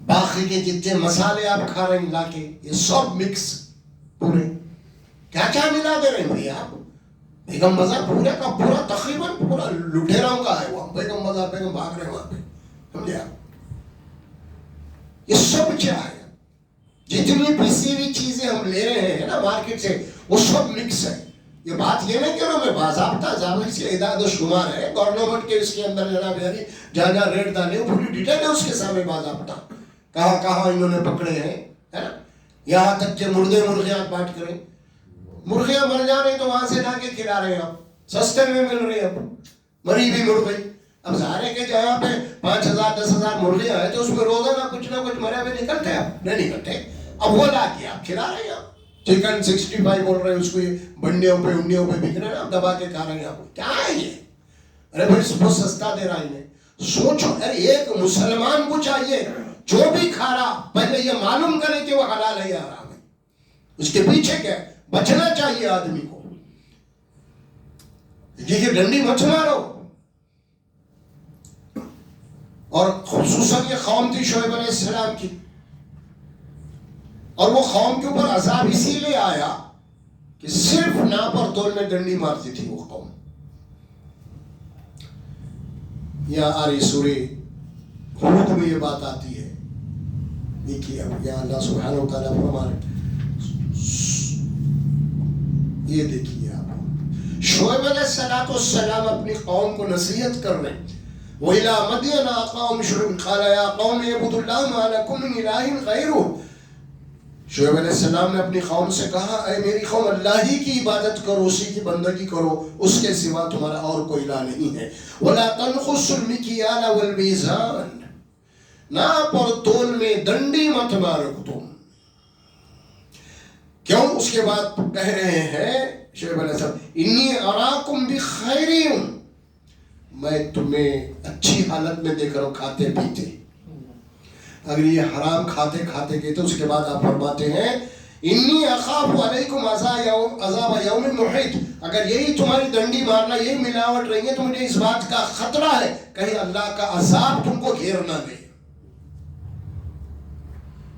باقی کے جتنے مسالے آپ کھا رہے ہیں لا کے, یہ سب مکس پورے. کیا ملا دے رہے ہیں بھائی آپ. بیگم بازار پورے کا پورا تقریباً پورا لٹیراؤں کا ہے وہ. بیگم بازار پہ ہم بھاگ رہے ہیں وہاں پہ, سمجھے آپ. یہ سب کیا ہے, جتنی پیسی ہوئی چیزیں ہم لے رہے ہیں نا مارکیٹ سے وہ سب مکس ہے. یہ بات یہ نہیں کہ ہمیں باضابطہ ضابطے سے اعداد و شمار ہے گورنمنٹ کے اس کے اندر جناب یعنی جہاں ریٹ ڈالے وہ پوری ڈیٹیل ہے اس کے سامنے باضابطہ. کہاں انہوں نے پکڑے ہیں, ہے نا. یہاں تک کہ مرغیاں بانٹ کریں. مرغیاں مر جا رہی تو وہاں سے لا کے کھلا رہے ہیں آپ, سستے میں مل رہی ہیں. مری بھی مر گئی. اب ظاہر ہے کہ جہاں پہ 5,000 10,000 مرغیاں ہیں تو اس میں روزانہ کچھ نہ کچھ مرے ہوئے نکلتے ہیں. آپ نہیں نکلتے. اب وہ لا کے آپ کھلا رہے ہیں. آپ چکن 65 بول رہے ہیں اس کو, یہ بنڈیوں پہ انڈیوں پہ بک رہے ہیں, آپ دبا کے کھا رہے ہیں. آپ کیا ہے یہ. ارے بھائی بہت سستا دے رہا ہے. سوچو, ارے ایک مسلمان کو چاہیے جو بھی کھا رہا پہلے یہ معلوم کرے کہ وہ حلال ہے یا حرام ہے. اس کے پیچھے کیا بچنا چاہیے آدمی کو. یہ ڈنڈی مت مارو. اور خصوصاً یہ قوم تھی شعیب علیہ السلام کی, اور وہ قوم کے اوپر عذاب اسی لیے آیا کہ صرف ناپ اور تول میں ڈنڈی مارتی تھی وہ قوم. یہاں آ رہی سورہ ہود میں یہ بات آتی ہے دیکھیے اب یہاں اللہ سبحانہ و تعالیٰ فرما رہے، یہ دیکھیے آپ شعیب علیہ السلام اپنی قوم کو نصیحت کر رہے ہیں، وَإِلَىٰ مَدْيَنَ أَخَاهُمْ شُعَيْبًا قَالَ يَا قَوْمِ اعْبُدُوا اللَّهَ مَا لَكُم مِّنْ إِلَٰهٍ غَيْرُهُ۔ شعیب علیہ السلام نے اپنی قوم سے کہا، اے میری قوم اللہ ہی کی عبادت کرو، اسی کی بندگی کرو، اس کے سوا تمہارا اور کوئی الہ نہیں ہے۔ وَلَا تَنْقُصُوا الْمِكْيَالَ وَالْمِيزَانَ، ناپ اور تول میں ڈنڈی مت مارو تم۔ کیوں؟ اس کے بعد کہہ رہے ہیں شعیب علیہ السلام، انی اراکم بخیر، میں تمہیں اچھی حالت میں دیکھ رہا ہوں کھاتے پیتے۔ اگر یہ حرام کھاتے کھاتے گئے تو اس کے بعد آپ فرماتے ہیں انی اخاف علیکم عذاب یوم محیط، اگر یہی تمہاری ڈنڈی مارنا، یہی ملاوٹ رہی ہے تو مجھے اس بات کا خطرہ ہے کہیں اللہ کا عذاب تم کو گھیر نہ دے۔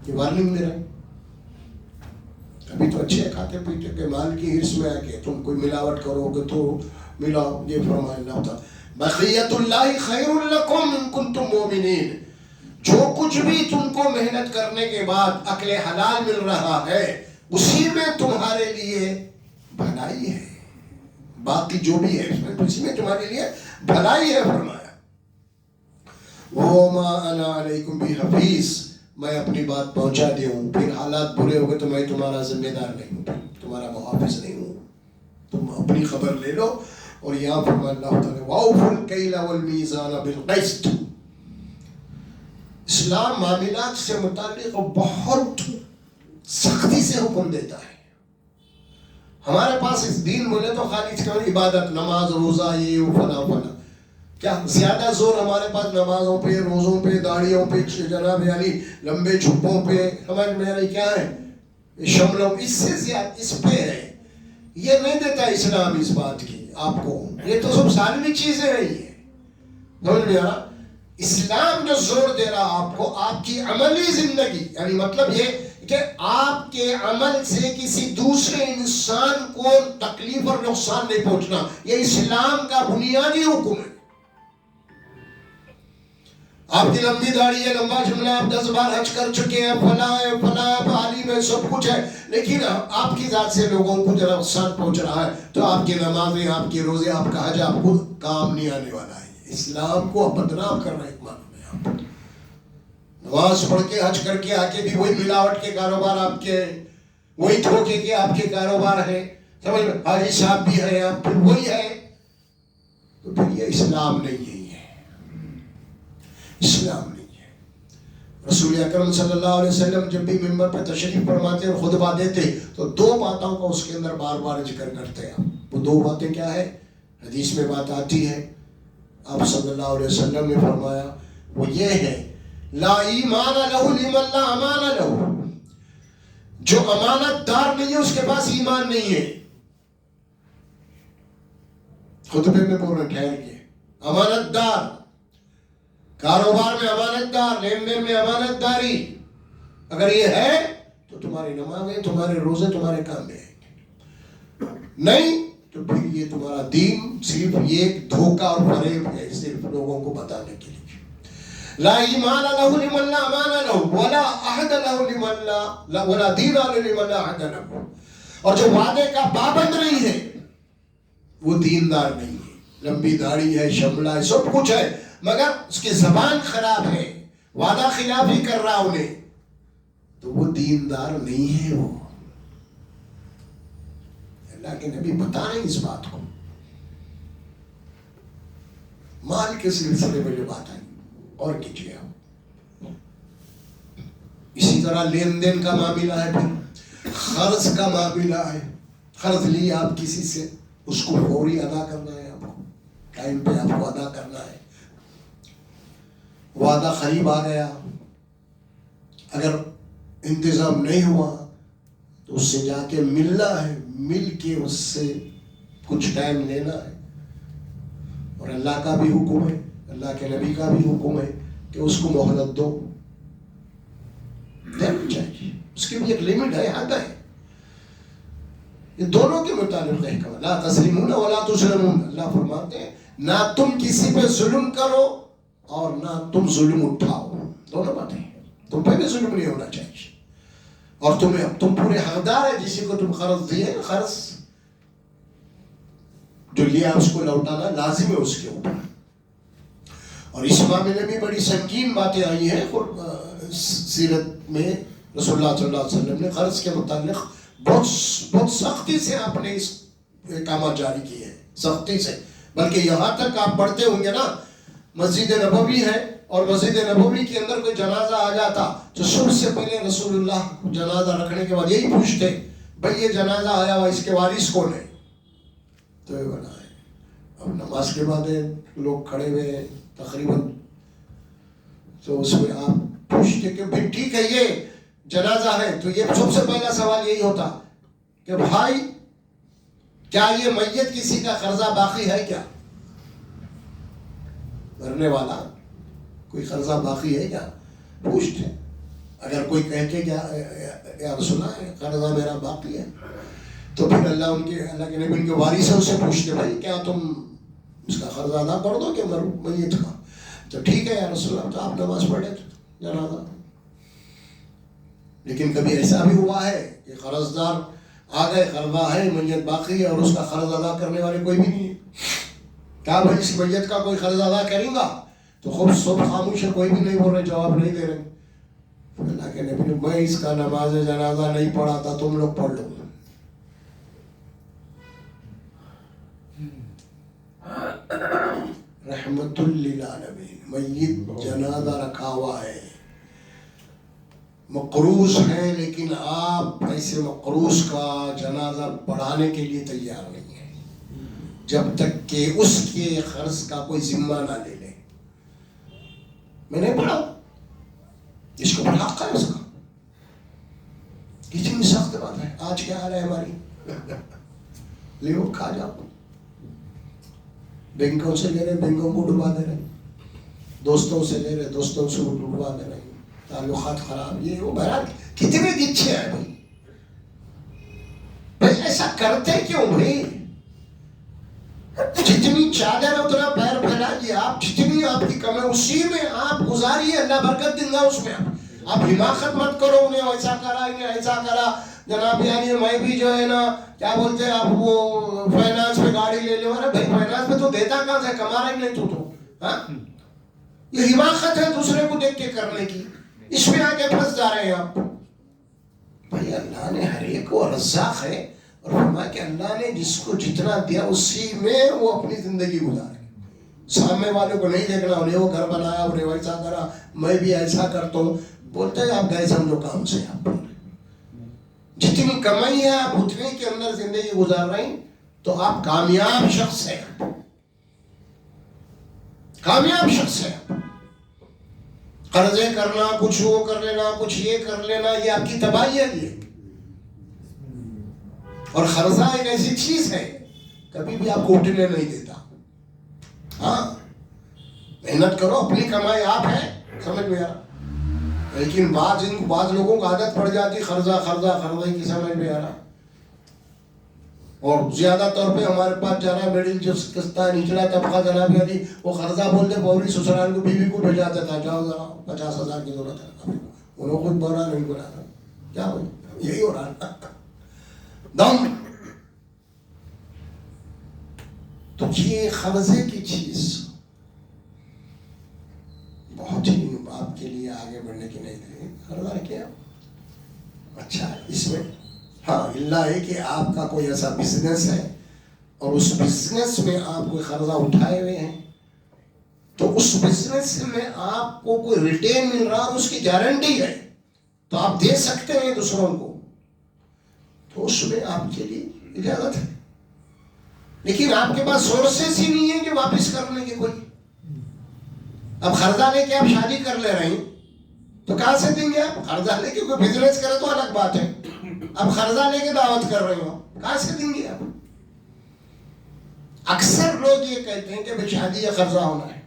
یہ وارننگ دے رہے ہیں، ابھی تو اچھے کھاتے پیتے کے مال کی ہرس میں آ کے تم کوئی ملاوٹ کرو گے تو ملاؤ۔ یہ فرمایا اللہ تعالیٰ بقیت اللہ خیر لکم ان کنتم مومنین، جو کچھ بھی تم کو محنت کرنے کے بعد اکل حلال مل رہا ہے اسی میں تمہارے لیے بھلائی ہے، باقی جو بھی ہے اسی میں تمہارے لیے بھلائی ہے۔ فرمایا وَمَا أَنَا عَلَيْكُمْ بِحَفِيظ، میں اپنی بات پہنچا دی ہوں، پھر حالات برے ہو گئے تو میں تمہارا ذمہ دار نہیں ہوں، تمہارا محافظ نہیں ہوں، تم اپنی خبر لے لو۔ اور یہاں فرمایا اللہ تعالیٰ وَأَوْفُوا الْكَيْلَ وَالْمِيزَانَ بِالْقِسْطِ، اسلام معاملات سے متعلق بہت سختی سے حکم دیتا ہے۔ ہمارے پاس اس دین بولے تو خالی عبادت، نماز، روزہ، یہ وہ فلاں فلاں، کیا زیادہ زور ہمارے پاس نمازوں پہ، روزوں پہ، داڑھیوں پہ، جناب یعنی لمبے جھپوں پہ، سمجھ میں یعنی کیا ہے شملوں، اس سے زیادہ اس پہ ہے۔ یہ نہیں دیتا اسلام اس بات کی آپ کو، یہ تو سب سالمی چیزیں رہی ہیں، سمجھ میں آ رہا؟ اسلام جو زور دے رہا آپ کو آپ کی عملی زندگی، یعنی مطلب یہ کہ آپ کے عمل سے کسی دوسرے انسان کو تکلیف اور نقصان نہیں پہنچنا، یہ اسلام کا بنیادی حکم ہے۔ آپ کی لمبی داڑھی ہے، لمبا جملہ، آپ 10 بار حج کر چکے ہیں، فلاں ہے، فلاں ہے، عالم ہے، سب کچھ ہے، لیکن آپ کی ذات سے لوگوں کو جو نقصان پہنچ رہا ہے تو آپ کی نمازیں، آپ کی روزے، آپ کا حج آپ کو کام نہیں آنے والا ہے۔ اسلام کو آپ بدنام کر رہے ہیں ایک معلوم ہے۔ آپ نماز پڑھ کے حج کر کے آ کے بھی وہی ملاوٹ کے کاروبار آپ کے ہیں، وہی دھوکے کے آپ کے کاروبار ہیں، سمجھ میں حاجی صاحب بھی ہے، آپ پھر وہی ہے، تو پھر یہ اسلام نہیں ہے، اسلام نہیں ہے۔ رسول اکرم صلی اللہ علیہ وسلم جب بھی منبر پہ تشریف فرماتے اور خطبہ دیتے تو 2 باتوں کو اس کے اندر بار بار ذکر کرتے ہیں۔ وہ 2 باتیں کیا ہے؟ حدیث میں بات آتی ہے، آپ صلی اللہ علیہ وسلم نے فرمایا وہ یہ ہے لا ایمان لہ لمن لا امان لہ، جو امانت دار نہیں ہے اس کے پاس ایمان نہیں ہے۔ خطبے میں بول رہے ٹھہر کے، امانت دار، کاروبار میں امانت دار، لین دین میں امانت داری، اگر یہ ہے تو تمہاری نمازیں، تمہارے روزے تمہارے کام میں آئیں گے، نہیں تو پھر یہ تمہارا دین صرف یہ دھوکہ اور فریب ہے، صرف لوگوں کو بتانے کے لیے۔ لا ایمان لہ لمن لا امان لہ ولا عہد لہ لمن لا ولا دین لمن لا عہد لہ، اور جو وعدے کا پابند نہیں ہے وہ دیندار نہیں ہے۔ لمبی داڑھی ہے، شملہ ہے، سب کچھ ہے، مگر اس کی زبان خراب ہے، وعدہ خلافی کر رہا انہیں، تو وہ دیندار نہیں ہے۔ وہ اللہ کے نبی بتا رہے ہیں اس بات کو۔ مال کے سلسلے میں جو بات آئی اور کیجیے آپ، اسی طرح لین دین کا معاملہ ہے، پھر قرض کا معاملہ ہے، قرض لی آپ کسی سے، اس کو فوری ادا کرنا ہے، آپ کو ٹائم پہ آپ کو ادا کرنا ہے۔ وعدہ قریب آ گیا، اگر انتظام نہیں ہوا تو اس سے جا کے ملنا ہے، مل کے اس سے کچھ ٹائم لینا ہے۔ اور اللہ کا بھی حکم ہے، اللہ کے نبی کا بھی حکم ہے کہ اس کو مہلت دو، دینا چاہیے، اس کی بھی ایک لمٹ ہے، حد ہے۔ یہ دونوں کے متعلق ہے، لا تظلمون ولا تظلمون، اللہ فرماتے ہیں نہ تم کسی پہ ظلم کرو اور نہ تم ظلم اٹھاؤ، دونوں باتیں، تم پہ بھی ظلم نہیں ہونا چاہیے. اور تم پورے حقدار ہے جسی کو تم قرض دیے، قرض جو لیا اس کو لوٹانا لازم ہے اس کے اوپر. اور اس معاملے میں بڑی سنگین باتیں آئی ہیں سیرت میں. رسول اللہ صلی اللہ علیہ وسلم نے قرض کے متعلق بہت سختی سے آپ نے اس احکامات جاری کیے ہیں، سختی سے. بلکہ یہاں تک آپ پڑھتے ہوں گے نا، مسجد نبوی ہے اور مسجد نبوی کے اندر کوئی جنازہ آ جاتا تو سب سے پہلے رسول اللہ جنازہ رکھنے کے بعد یہی پوچھتے بھئی یہ جنازہ آیا ہوا اس کے وارث کون ہے؟ تو یہ بنا ہے. اب نماز کے بعد لوگ کھڑے ہوئے تقریباً، تو اس میں آپ پوچھتے کہ بھئی ٹھیک ہے یہ جنازہ ہے، تو یہ سب سے پہلا سوال یہی ہوتا کہ بھائی کیا یہ میت کسی کا قرضہ باقی ہے کیا؟ مرنے والا کوئی قرضہ باقی ہے کیا پوچھتے. اگر کوئی کہتے کہ یا رسول اللہ قرضہ میرا باقی ہے، تو پھر اللہ کے نبی ان کے وارثوں سے پوچھتے بھائی کیا تم اس کا قرضہ ادا کر دو کہ میت کا؟ تو ٹھیک ہے یا رسول اللہ، تو آپ نماز پڑھ لیتے جنازہ. لیکن کبھی ایسا بھی ہوا ہے کہ قرض دار آ گئے، قرضہ ہے، میت باقی ہے اور اس کا قرض ادا کرنے والے کوئی بھی نہیں ہے. کہا بھائی اس میت کا کوئی قرض ادا کریں گا؟ تو خوب سب خاموش ہے، کوئی بھی نہیں بول رہے، جواب نہیں دے رہے. اللہ کے نبی نے میں اس کا نماز جنازہ نہیں پڑھا تھا، تم لوگ پڑھ لو. رحمت للعالمین. میت جنازہ رکھا ہوا ہے، مقروض ہے، لیکن آپ ایسے مقروض کا جنازہ پڑھانے کے لیے تیار نہیں ہیں جب تک کہ اس کے قرض کا کوئی ذمہ نہ لے لے. میں نے پڑھا اس کو حق ہے اس کا. کتنی سخت بات ہے. آج کیا حال ہے ہماری، لیو کھا جاؤ، بینکوں سے لے رہے بینکوں کو ڈبا دے رہے، دوستوں سے لے رہے دوستوں سے ڈبا دے رہے، تعلقات خراب، یہ وہ. بہرحال کتنے گچھے ہیں بھائی ایسا کرتے کیوں بھائی؟ جتنی چادر ہے اتنا پیر پھیلائیے آپ، جتنی آپ کی کم ہے اسی میں آپ گزاریے، اللہ برکت دیں گا اس میں. آپ حماقت مت کرو انہیں ایسا کرا انہیں ایسا کرا. جناب یعنی میں بھی جو ہے نا کیا بولتے ہیں آپ وہ فائنانس پہ گاڑی لے لو. ارے بھائی فائنانس پہ تو دیتا کہاں سے، کما رہا ہی نہیں تو ہاں. یہ حماقت ہے دوسرے کو دیکھ کے کرنے کی، اس میں آ کے پھنس جا رہے ہیں آپ. بھائی اللہ نے ہر ایک کو رزاق ہے اور فرمایا کہ اللہ نے جس کو جتنا دیا اسی میں وہ اپنی زندگی گزارے. سامنے والوں کو نہیں دیکھنا انہیں وہ گھر بنایا انہیں ویسا کرا میں بھی ایسا کرتا ہوں. بولتے ہیں آپ گئے سمجھو کام سے. آپ جتنی کمائی ہے آپ اتنے کے اندر زندگی گزار رہے ہیں تو آپ کامیاب شخص ہیں، کامیاب شخص ہیں. قرضے کرنا، کچھ وہ کر لینا، کچھ یہ کر لینا، یہ آپ کی تباہی ہے. یہ اور قرضہ ایک ایسی چیز ہے کبھی بھی آپ کو اٹھنے نہیں دیتا. ہاں محنت کرو، اپنی کمائی آپ ہے، سمجھ میں آ رہا. لیکن بعض لوگوں کو عادت پڑ جاتی قرضہ قرضہ قرضہ ہی کی، سمجھ میں آ رہا. اور زیادہ طور پہ ہمارے پاس جانا میڈل جو قسطہ نچلا طبقہ جناب یعنی وہ قرضہ بولتے فوری سسرال کو بیوی کو بھیجا دیتا، جاؤ ذرا 50,000 کی ضرورت ہے. انہوں خود بولا نہیں بولا کیا ہوئی، یہی ہو رہا دم. تو یہ قرضے کی چیز بہت ہی آپ کے لیے آگے بڑھنے کی نہیں تھی. قرضہ کیا اچھا ہے اس میں. ہاں اللہ ہے کہ آپ کا کوئی ایسا بزنس ہے اور اس بزنس میں آپ کوئی قرضہ اٹھائے ہوئے ہیں تو اس بزنس میں آپ کو کوئی ریٹرن مل رہا اور اس کی گارنٹی ہے تو آپ دے سکتے ہیں دوسروں کو، تو اس میں آپ کے لیے اجازت ہے. لیکن آپ کے پاس سورسز ہی نہیں ہے کہ واپس کرنے کے کوئی. اب قرضہ لے کے آپ شادی کر لے رہے ہیں تو کہاں سے دیں گے آپ؟ قرضہ لے کے کوئی بزنس کرے تو الگ بات ہے، اب قرضہ لے کے دعوت کر رہے ہو کہاں سے دیں گے آپ؟ اکثر لوگ یہ کہتے ہیں کہ بھائی شادی یا قرضہ ہونا ہے.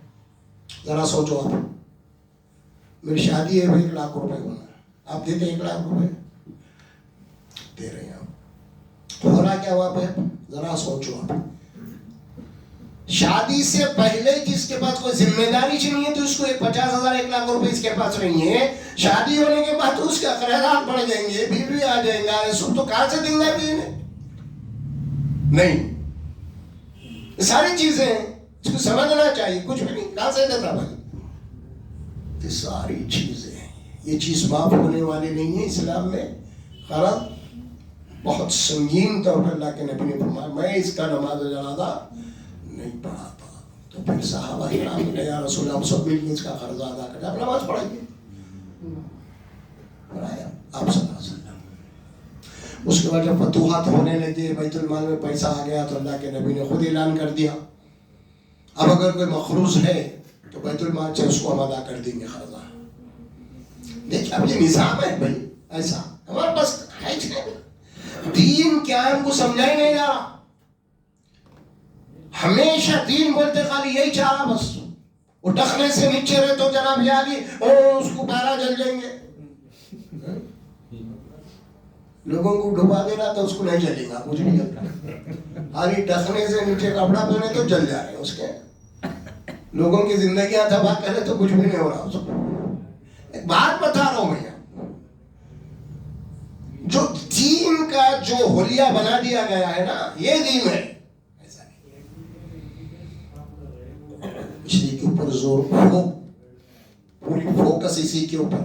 ذرا سوچو آپ، میری شادی ہے 1 لاکھ روپے ہونا ہے، آپ دیتے 1 لاکھ روپے دے رہے ہیں. آپ ہونا کیا ہوا پہ ذرا سوچو آپ. شادی سے پہلے جس کے پاس کوئی ذمہ داری نہیں ہے تو اس کو 50,000 1,00,000 روپے اس کے پاس نہیں ہے، شادی ہونے کے بعد اس کا قرضات بڑھ جائیں گے، بیوی آ جائیں گا، سب تو کہاں سے دیں گے بھی نہیں. یہ ساری چیزیں اس کو سمجھنا چاہیے، کچھ بھی نہیں کہاں سے دیتا بھائی. یہ ساری چیزیں یہ چیز معاف ہونے والی نہیں ہے اسلام میں. خراب بہت سنگین طور پر اللہ کے نبی نے فرمایا میں اس کا نماز جنازہ نہیں پڑھاتا. تو پھر صحابہ کرام نے یا رسول اللہ ہم سب مل کے اس کا قرض ادا کریں، آپ نماز پڑھائیے. پڑھایا آپ صلی اللہ علیہ وسلم. اس کے بعد جب فتوحات ہونے لگے، بیت المال میں پیسہ آ گیا تو اللہ کے نبی نے خود اعلان کر دیا اب اگر کوئی مقروض ہے تو بیت المال سے اس کو ہم ادا کر دیں گے قرضہ. دیکھیں اب یہ نظام ہے بھائی، ایسا ہمارے پاس ہے دین کیا ہے ہم کو سمجھا ہی نہیں جا رہا. ہمیشہ دین بولتے خالی یہی چاہ رہا بس، وہ ڈخنے سے نیچے رہے تو جناب یہ آگی اس کو پیرا جل جائیں گے. لوگوں کو ڈبا دے رہا تو اس کو نہیں جلے گا کچھ بھی کرتا. ارے ڈخنے سے نیچے کپڑا پہنے تو جل جا رہے اس کے. لوگوں کی زندگیاں تباہ کرے تو کچھ بھی نہیں ہو رہا اس کو. ایک بات بتا رہا ہوں میں، جو دین کا جو حلیہ بنا دیا گیا ہے نا یہ دین ہے، ایسا نہیں. اسی کے اوپر زور پوری فوکس اسی کے اوپر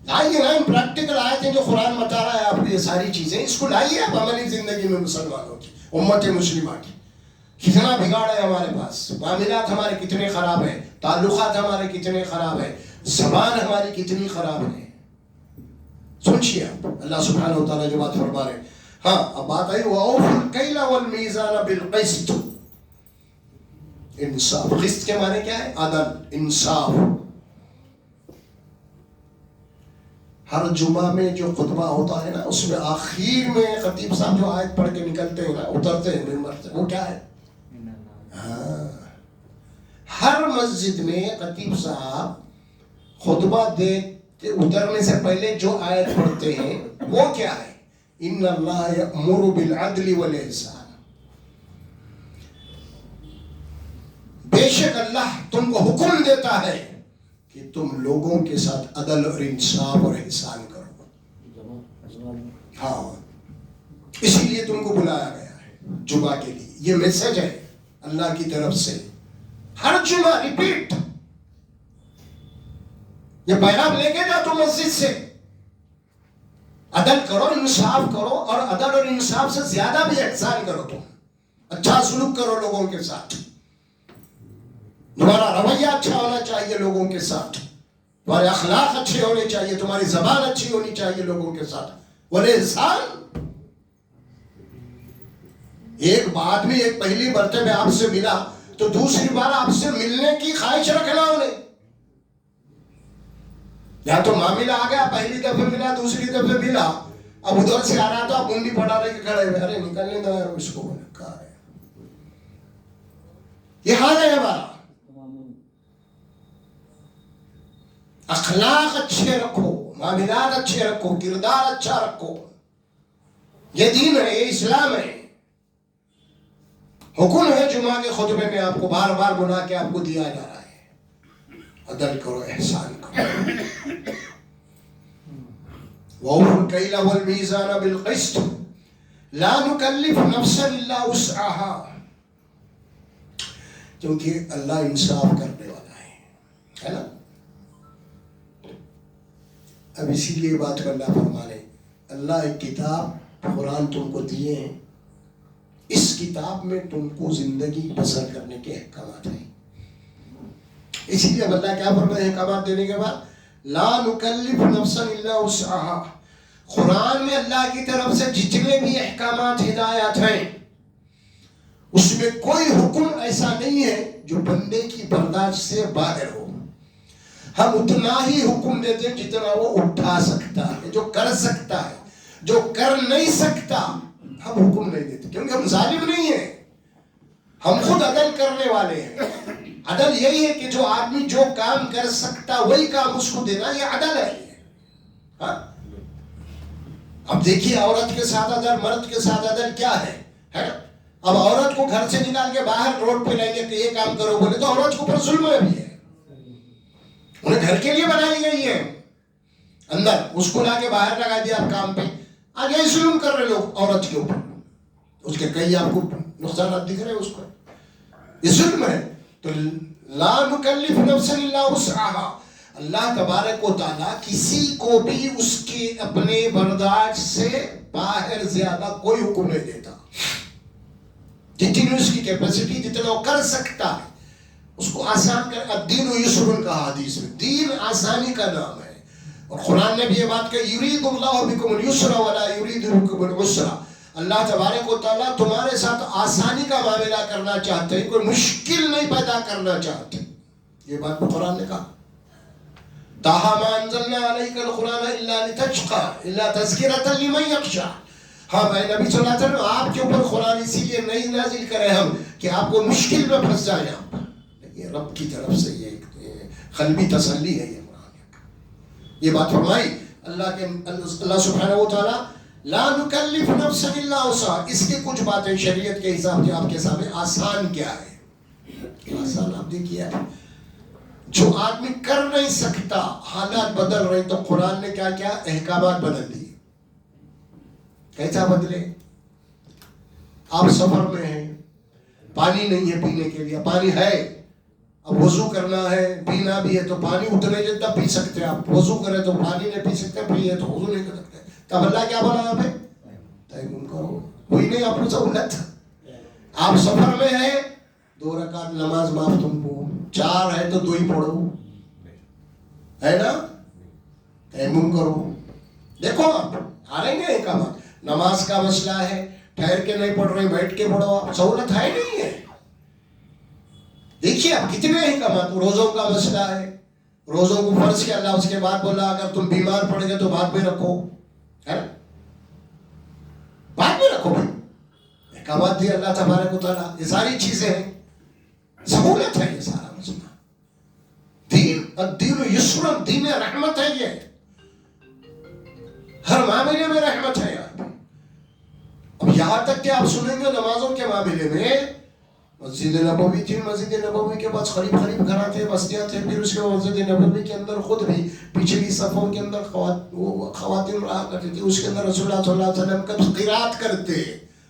لائیے نا. پریکٹیکل آیتیں جو قرآن بتا رہا ہے آپ کو یہ ساری چیزیں اس کو لائیے آپ عملی زندگی میں. مسلمانوں کی امت مسلمہ کی کتنا بگاڑ ہے ہمارے پاس، معاملات ہمارے کتنے خراب ہیں، تعلقات ہمارے کتنے خراب ہیں، زبان ہماری کتنی خراب ہے. سوچیے آپ اللہ سبحانہ و تعالیٰ جو بات فرما رہے ہیں. ہاں اب بات آئی وَأَوْفُوا الْكَيْلَ وَالْمِيزَانَ بِالْقِسْطِ. انصاف. قسط کے معنی کیا ہے؟ عدل، انصاف. ہر جمعہ میں جو خطبہ ہوتا ہے نا اس میں آخر میں خطیب صاحب جو آیت پڑھ کے نکلتے ہیں نا اترتے ہیں منبر سے، وہ کیا ہے؟ ہاں ہر مسجد میں خطیب صاحب خطبہ دے اترنے سے پہلے جو آیت پڑھتے ہیں وہ کیا ہے؟ ان اللہ یأمر بالعدل والاحسان. بے شک اللہ تم کو حکم دیتا ہے کہ تم لوگوں کے ساتھ عدل اور انصاف اور احسان کرو. ہاں اسی لیے تم کو بلایا گیا ہے جمعہ کے لیے. یہ میسج ہے اللہ کی طرف سے ہر جمعہ ریپیٹ. یہ پیغام لے کے جا تو مسجد سے عدل کرو، انصاف کرو، اور عدل اور انصاف سے زیادہ بھی احسان کرو. تم اچھا سلوک کرو لوگوں کے ساتھ. تمہارا رویہ اچھا ہونا چاہیے لوگوں کے ساتھ، تمہارے اخلاق اچھے ہونے چاہیے، تمہاری زبان اچھی ہونی چاہیے لوگوں کے ساتھ. والاحسان. ایک آدمی ایک پہلی مرتبہ آپ سے ملا تو دوسری بار آپ سے ملنے کی خواہش رکھنا انہیں. یا تو معاملہ آ گیا، پہلی دفعہ ملا، دوسری دفعہ ملا، اب ادھر سے آ رہا تو آپ بندی پڑا رہے کے کھڑے ہوئے، ارے نکلنے دو یار اس کو. کہا ہے یہ حال ہے ہمارا. اخلاق اچھے رکھو، معاملات اچھے رکھو، کردار اچھا رکھو. یہ دین ہے، یہ اسلام ہے. حکم ہے جمعہ کے خطبے میں آپ کو بار بار بلا کے آپ کو دیا جا رہا ہے عدل کرو، احسان کرو. وَأَوْفُوا الْكَيْلَ وَالْمِيزَانَ بِالْقِسْطِ لَا نُكَلِّفُ نَفْسًا إِلَّا وُسْعَهَا. کیونکہ اللہ انصاف کرنے والا ہے نا. اب اسی لیے بات کو اللہ فرما رہے اللہ ایک کتاب قرآن تم کو دیے ہیں، اس کتاب میں تم کو زندگی بسر کرنے کے احکامات ہیں. اسی لیے اللہ کیا فرمائے احکامات دینے کے بعد لا نکلف نفسا الا وسعها. قرآن میں اللہ کی طرف سے جتنے بھی احکامات ہدایات ہیں اس میں کوئی حکم ایسا نہیں ہے جو بندے کی برداشت سے باہر ہو. ہم اتنا ہی حکم دیتے ہیں جتنا وہ اٹھا سکتا ہے، جو کر سکتا ہے. جو کر نہیں سکتا ہم حکم نہیں دیتے، کیونکہ ہم ظالم نہیں ہیں، ہم خود عدل کرنے والے ہیں. عدل یہی ہے کہ جو آدمی جو کام کر سکتا وہی کام اس کو دینا، یہ عدل ہے. ہاں اب دیکھیے عورت کے ساتھ عدل، مرد کے ساتھ عدل کیا ہے نا. اب عورت کو گھر سے نکال کے باہر روڈ پہ لائیں گے کہ یہ کام کرو بولے تو عورت کو پر ظلم بھی ہے. انہیں گھر کے لیے بنائی گئی ہے, اندر اس کو لا کے باہر لگا دیا آپ کام پہ. آج یہ ظلم کر رہے لوگ عورت کے اوپر, اس کے کئی آپ کو نقصانات دکھ رہے ہیں اس کو, یہ ظلم ہے. تو لا نکلف نفسا الا وسعها, اللہ تبارک و تعالیٰ کسی کو بھی اس کے اپنے برداشت سے باہر زیادہ کوئی حکم نہیں دیتا. جتنی اس کی کیپیسٹی, جتنا وہ کر سکتا ہے اس کو آسان کر. الدین یسر کہا حدیث میں, دین آسانی کا نام ہے. اور قرآن نے بھی یہ بات کہی, یرید اللہ بکم اليسر ولا یرید بکم العسر. اللہ تبارک و تعالیٰ تمہارے ساتھ آسانی کا معاملہ کرنا چاہتے ہیں, کوئی مشکل نہیں پیدا کرنا چاہتے. یہ بات بھی قرآن نے کہا. تاہا ما انزلنا علیک القرآن الا لتشقى الا تذکرۃ لمن یخشى. ہاں بھائی نبی صلی اللہ علیہ وسلم آپ کے اوپر قرآن اسی لیے نہیں نازل کرے ہم کہ آپ کو مشکل میں پھنس جائیں آپ. یہ رب کی طرف سے یہ قلبی تسلی ہے. یہ قرآن یہ بات فرمائی اللہ سبحانہ و تعالیٰ, لا نکلف نفسا الا وسعها. اس کی کچھ باتیں شریعت کے حساب سے آپ کے سامنے. آسان کیا ہے؟ آسان آپ دیکھیے, جو آدمی کر نہیں سکتا, حالات بدل رہے, تو قرآن نے کیا کیا احکامات بدل دیے. کیسا بدلے؟ آپ سفر میں ہیں, پانی نہیں ہے پینے کے لیے, پانی ہے, اب وضو کرنا ہے, پینا بھی ہے, تو پانی اتنے جتنا پی سکتے ہیں آپ. وضو کرے تو پانی نہیں پی سکتے, پیے تو وضو نہیں کر سکتے. تب اللہ کیا بولا آپ ہے تیمم کرو. کوئی نہیں آپ کو سہولت. آپ سفر میں ہیں, 2 رکعت نماز معاف تم کو, 4 ہے تو 2 ہی پڑھو, ہے نا, تیمم کرو. دیکھو آپ آ رہے ہیں احکامات. نماز کا مسئلہ ہے, ٹھہر کے نہیں پڑھ رہے, بیٹھ کے پڑھو, آپ سہولت ہے نہیں ہے. دیکھیے آپ کتنے احکامات. روزوں کا مسئلہ ہے, روزوں کو فرض کیا اللہ, اس کے بعد بولا اگر تم بیمار پڑ گئے تو بعد میں رکھو, ہے نا, بعد میں رکھو بھائی. احکامات دی اللہ تبارک و تعالیٰ. یہ ساری چیزیں ہیں, سہولت ہے. یہ سارا مسئلہ دین, الدین یسر, دین رحمت ہے. یہ ہر معاملے میں رحمت ہے یار. اب یہاں تک کہ آپ سنیں گے نمازوں کے معاملے میں, مسجد نبوی تھی, مسجد نبوی کے پاس قریب گھر تھے, بستیاں تھے. پھر اس کے مسجد نبوی کے اندر خود بھی پچھلی صفوں کے اندر خواتین رہا کرتی تھی. اس کے اندر رسول اللہ صلی اللہ علیہ وسلم کب قرات کرتے,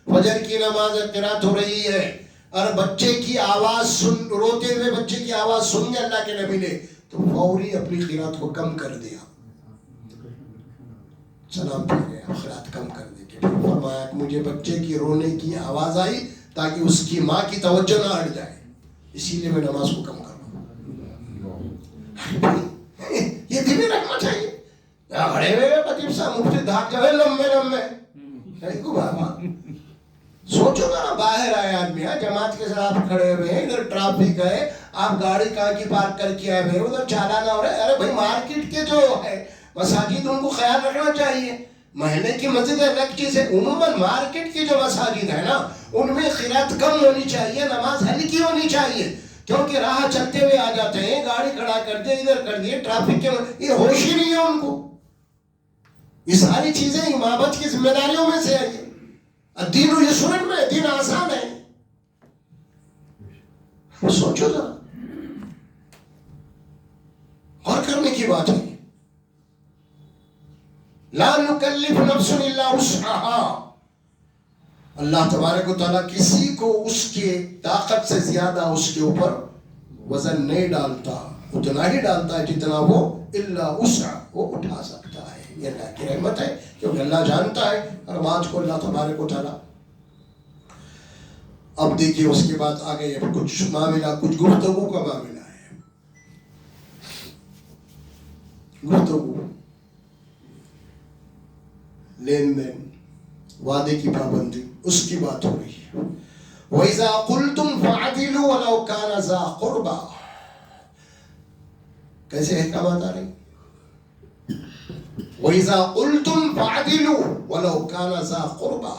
فجر کی نماز قرات ہو رہی ہے, اور بچے کی آواز سن, روتے ہوئے بچے کی آواز سن گیا اللہ کے نبی نے, تو فوری اپنی قرات کو کم کر دیا, سلام پڑھ گیا, قرات کم کر دی. فرمایا کہ مجھے بچے کی رونے کی آواز آئی تاکہ اس کی ماں کی توجہ نہ ہٹ جائے, اسی لیے میں نماز کو کم کر رہا ہوں. یہ دین رحمت ہے. کھڑے ہوئے خطیب صاحب مفتی دھاک جائے لمبے سوچو ذرا, باہر آئے آدمی, جماعت کے ساتھ آپ کھڑے ہوئے ہیں, ادھر ٹرافک ہے, آپ گاڑی کہاں کی پارک کر کے آئے ہوئے, ادھر چالان ہو رہا ہے. ارے بھائی مارکیٹ کے جو ہے مساجد ان کو خیال رکھنا چاہیے. محلے کی مسجد الگ چیز ہے, عموماً مارکیٹ کی جو مساجد ہے نا ان میں قرات کم ہونی چاہیے, نماز ہلکی ہونی چاہیے, کیونکہ راہ چلتے ہوئے آ جاتے ہیں, گاڑی کھڑا کر دے, ادھر کر دیے, ٹرافک کے, یہ ہوش ہی نہیں ہے ان کو. یہ ساری چیزیں امامت کی ذمہ داریوں میں سے ہے. الدین یسر میں, دین آسان ہے. سوچو ذرا, غور کرنے کی بات ہے. لا نکلف نفسا الا وسعها. اللہ تبارک و تعالیٰ کسی کو اس کے طاقت سے زیادہ اس کے اوپر وزن نہیں ڈالتا, اتنا ہی ڈالتا ہے جتنا وہ الا وسع وہ اٹھا سکتا ہے. یہ اللہ کی رحمت ہے, کیونکہ اللہ جانتا ہے ہر بات کو اللہ تبارک و تعالیٰ. اب دیکھیے اس کے بعد آگے کچھ معاملہ, کچھ گفتگو کا معاملہ ہے. گفتگو, لین دین, وعدے کی پابندی, اس کی بات ہو رہی ہے. وَإِذَا قُلْتُمْ فَعَدِلُوا وَلَوْ كَانَ ذَا قُرْبَى. کیسے احکامات آ رہے ہیں؟ وَإِذَا قُلْتُمْ فَعَدِلُوا وَلَوْ كَانَ ذَا قُرْبَى.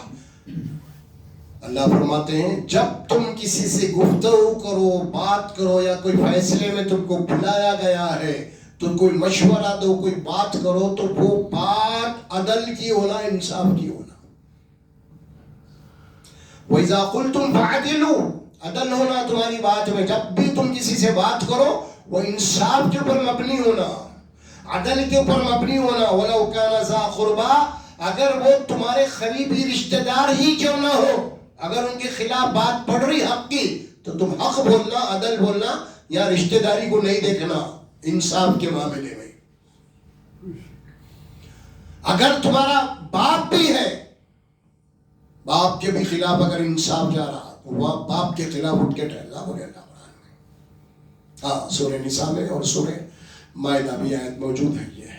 اللہ فرماتے ہیں جب تم کسی سے گفتگو کرو, بات کرو, یا کوئی فیصلے میں تم کو بلایا گیا ہے, تو کوئی مشورہ دو, کوئی بات کرو, تو وہ بات عدل کی ہونا, انصاف کی ہونا. وَإِذَا قُلْتُمْ فَعَدِلُوا، عدل ہونا تمہاری بات میں، جب بھی تم کسی سے بات کرو وہ انصاف کے اوپر مبنی ہونا، عدل کے اوپر مبنی ہونا. وَلَوْ كَانَ ذَا قُرْبَىٰ، اگر وہ تمہارے قریبی رشتہ دار ہی کیوں نہ ہو، اگر ان کے خلاف بات پڑ رہی حق کی تو تم حق بولنا، عدل بولنا، یا رشتہ داری کو نہیں دیکھنا انصاف کے معاملے میں. اگر تمہارا باپ بھی ہے، باپ کے بھی خلاف اگر انصاف جا رہا تو وہ باپ کے خلاف اٹھ کے ٹھہرنا بولے اللہ قرآن میں. ہاں سورہ نساء میں اور سورہ مائدہ بھی آیت موجود ہے یہ.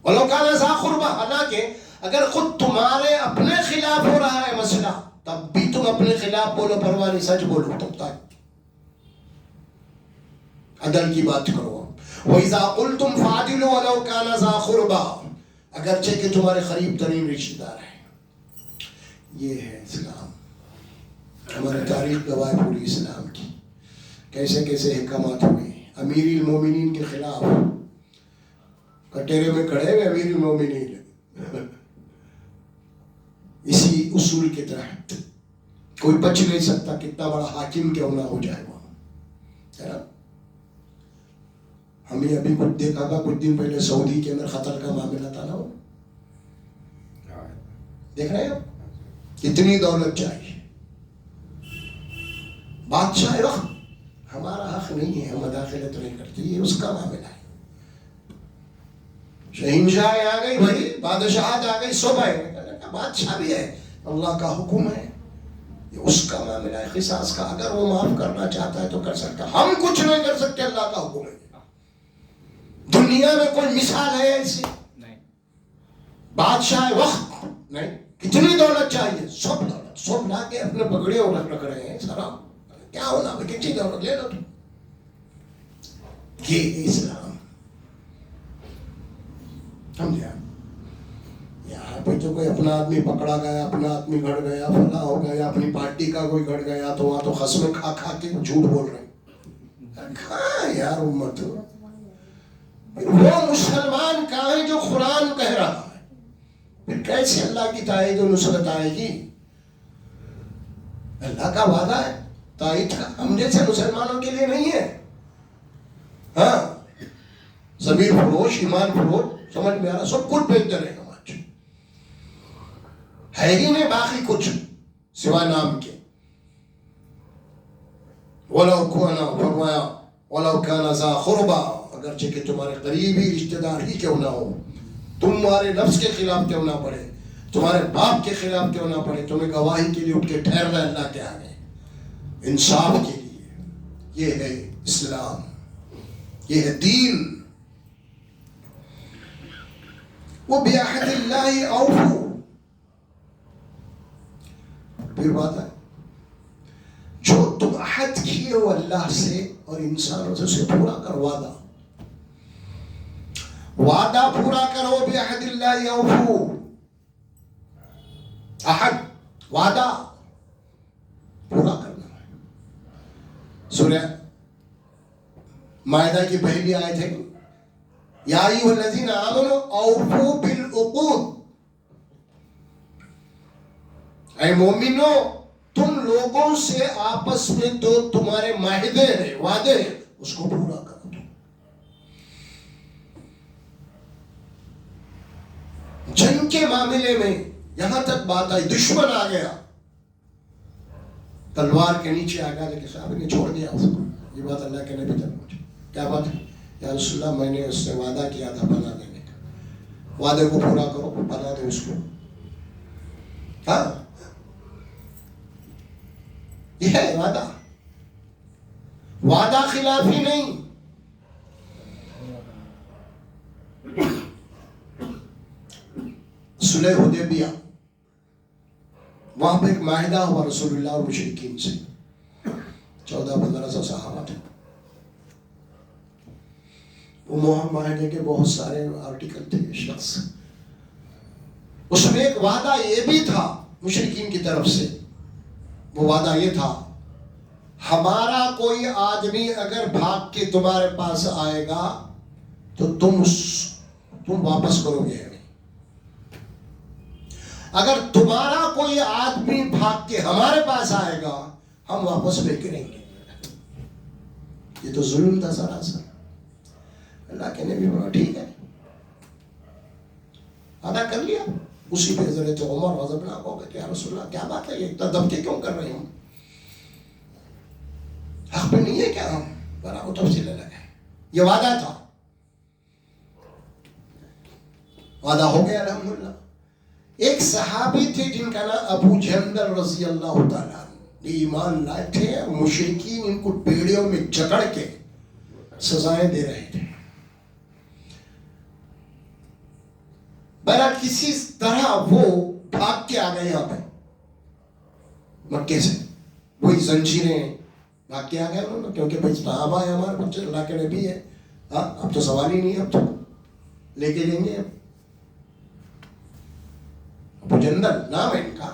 وَلَوْ كَانَ ذَا قُرْبَىٰ، حالانکہ اگر خود تمہارے اپنے خلاف ہو رہا ہے مسئلہ تب بھی تم اپنے خلاف بولو، پرواہ نہیں، سچ بولو تب تک، عدل کی بات کرو. وَإِذَا قُلْتُمْ فَعَدِلُوا وَلَوْ كَانَ ذَا قُرْبَىٰ، اگرچہ کہ تمہارے قریب ترین رشتہ دار ہیں. یہ ہے اسلام. ہماری تاریخ گواہ پوری اسلام کی، کیسے کیسے احکامات ہوئے. امیر المومنین کے خلاف کٹہرے میں کھڑے ہوئے امیر المومنین اسی اصول کے تحت کوئی بچ نہیں سکتا، کتنا بڑا حاکم کیوں نہ ہو جائے وہ، ہے نا. ہمیں ابھی کچھ دیکھا تھا کچھ دن پہلے سعودی کے اندر قتل کا معاملہ تھا نا، وہ دیکھ رہے ہیں. کتنی دولت چاہیے، بادشاہ وقت ہمارا حق نہیں ہے، ہم مداخلت نہیں کرتے، یہ اس کا معاملہ ہے. شہنشاہ آ گئی بھائی، بادشاہت آ گئی، سب آئے، بادشاہ بھی ہے، اللہ کا حکم ہے، یہ اس کا معاملہ ہے قصاص کا. اگر وہ معاف کرنا چاہتا ہے تو کر سکتا، ہم کچھ نہیں کر سکتے، اللہ کا حکم ہے. دنیا میں کوئی مثال ہے ایسی؟ بادشاہ وقت نہیں. کتنی دولت چاہیے، سب دولت، سب لا کے اپنے پگڑے اور رکھ رہے ہیں. سارا کیا ہونا، کتنی دولت لے لو. یہ اسلام سمجھا. یہاں پہ تو کوئی اپنا آدمی پکڑا گیا، اپنا آدمی گھڑ گیا، فلاں ہو گیا، اپنی پارٹی کا کوئی گھڑ گیا تو وہاں تو قسمیں کھا کھا کے جھوٹ بول رہے ہیں. کہاں یار امت، وہ مسلمان کہاں ہے جو قرآن کہہ رہا ہے؟ پھر کیسے اللہ کی تائید و نصرت آئے گی؟ اللہ کا وعدہ ہے تائید کا، ہم جیسے مسلمانوں کے لیے نہیں ہے. ہاں ضمیر فروش، ایمان فروش، سمجھ میں آ رہا، سب کچھ بہتر ہے. ہے ہی نہیں باقی کچھ سوائے نام کے. وَلَوْ كَانَ، فرمایا وَلَوْ كَانَ ذَا قُرْبَىٰ، اگرچہ کہ تمہارے قریبی رشتہ دار ہی کیوں نہ ہو، تمہارے نفس کے خلاف کیوں نہ پڑے، تمہارے باپ کے خلاف کیوں نہ پڑے، تمہیں گواہی کے لیے اٹھ کے ٹھہرنا اللہ کے آگے انصاف کے لیے. یہ ہے اسلام، یہ ہے دین. وَبِعَهْدِ اللَّهِ أَوْفُوا، پھر بات ہے جو تم عہد کیے ہو اللہ سے اور انسانوں سے اسے پورا کرو. وعدہ پورا کرو. بعہد اللہ اوفو، عہد وعدہ پورا کرنا ہے. سورہ مائدہ کی پہلی آیت ہے یا ایھا الذین آمنوا اوفوا بالعقود، اے مومنو تم لوگوں سے آپس میں جو تمہارے معاہدے ہیں، وعدے ہیں، اس کو پورا کرو. جنگ کے معاملے میں یہاں تک بات آئی، دشمن آ گیا، تلوار کے نیچے آ گیا، لیکن صاحب نے چھوڑ دیا اس کو. یہ بات اللہ کے نبی تک پہنچی. کیا بات ہے؟ یا رسول اللہ میں نے اس سے وعدہ کیا تھا پناہ دینے کا، وعدے کو پورا کرو، پناہ دے اس کو. ہاں یہ ہے وعدہ، وعدہ خلافی نہیں. صلح حدیبیہ، وہاں پہ ایک معاہدہ ہوا رسول اللہ اور مشرکین سے، 1400-1500 صحابہ تھے. وہ معاہدے کے بہت سارے آرٹیکل تھے، شخص. اس میں ایک وعدہ یہ بھی تھا مشرکین کی طرف سے، وہ وعدہ یہ تھا ہمارا کوئی آدمی اگر بھاگ کے تمہارے پاس آئے گا تو تم واپس کرو گے. اگر تمہارا کوئی آدمی بھاگ کے ہمارے پاس آئے گا ہم واپس لے کے نہیں گے. یہ تو ظلم تھا سراسر. اللہ کے نبی بولا ٹھیک ہے, ادا کر لیا. اسی پہ حضرت عمر غضبناک ہو گئے کہ یا رسول اللہ کیا بات ہے, یہ اتنا دبکے کیوں کر رہے ہوں, حق پہ نہیں ہے کیا ہم؟ بنا وہ تفصیلیں لگے. یہ وعدہ تھا, وعدہ ہو گیا الحمدللہ. ایک صحابی تھے جن کا نام ابو جندل رضی اللہ تعالیٰ, ایمان لائے تھے, مشرکین ان کو بیڑیوں میں جکڑ کے سزائیں دے رہے تھے. بہرحال کسی طرح وہ بھاگ کے آ گئے یہاں پہ مکے سے, وہی زنجیریں بھاگ کے آ گئے انہوں نے, کیونکہ بھائی صحابہ ہے ہمارے بچے, اللہ کے نبی ہے, اب تو سوال ہی نہیں ہے, اب تو لے کے جائیں گے. ابو جندل نام ہے ان کا.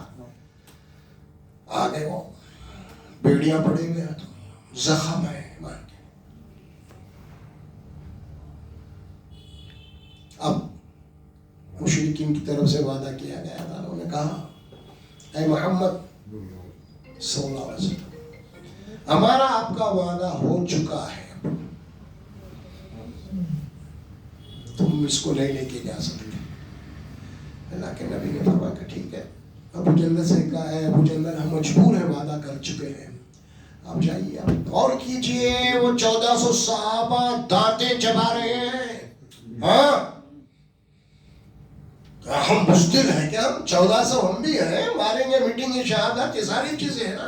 آ گئے وہ, بیڑیاں پڑے ہوئے ہیں, زخم ہے ایمان کے. اب مشرکین کی طرف سے وعدہ کیا گیا تھا, انہوں نے کہا اے محمد صلی اللہ علیہ وسلم ہمارا آپ کا وعدہ ہو چکا ہے, تم اس کو نہیں لے کے جا سکتے. اللہ کے نبی نے فرمایا کہ ٹھیک ہے. ابو جندل سے کہا ہے ابو جندل ہم مجبور ہیں, وعدہ کر چکے ہیں, آپ جائیے. آپ غور کیجئے, وہ 1400 صحابہ دانتیں چبا رہے ہیں. ہاں ہم بزدل ہیں کیا؟ 1400 ہم بھی ہیں, ماریں گے, میٹنگ شہادت یہ ساری چیزیں ہیں نا,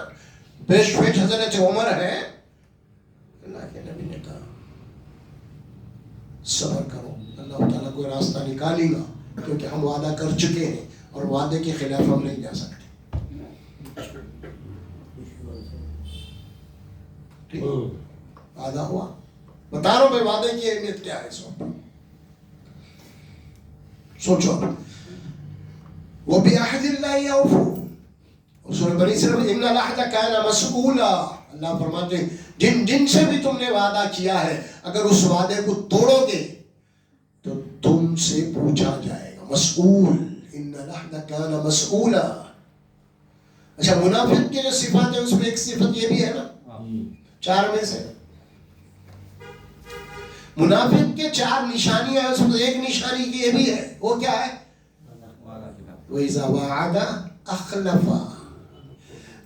پیش حضرت عمر ہے. اللہ کے نبی نے کہا صبر کرو, اللہ تعالیٰ کوئی راستہ نکالے گا, کیونکہ ہم وعدہ کر چکے ہیں اور وعدے کے خلاف ہم نہیں جا سکتے. وعدہ ہوا, بتا رہا ہوں بھائی وعدے کی اہمیت کیا ہے. سوچو, وہ بعہد اللہ یوفو, سورہ بنی اسرائیل ان العہد کان مسئولا, اللہ فرماتے ہیں جن سے بھی تم نے وعدہ کیا ہے اگر اس وعدے کو توڑو گے تو تم سے پوچھا جائے گا. مسئول, ان العہد کان مسئولا. اچھا منافق کے جو صفات ہے اس میں ایک صفت یہ بھی ہے نا, 4 میں سے منافق کے 4 نشانیاں ہیں, اس میں ایک نشانی کی یہ بھی ہے. وہ کیا ہے؟ وَإِذَا وَعَدَ أَخْلَفَ,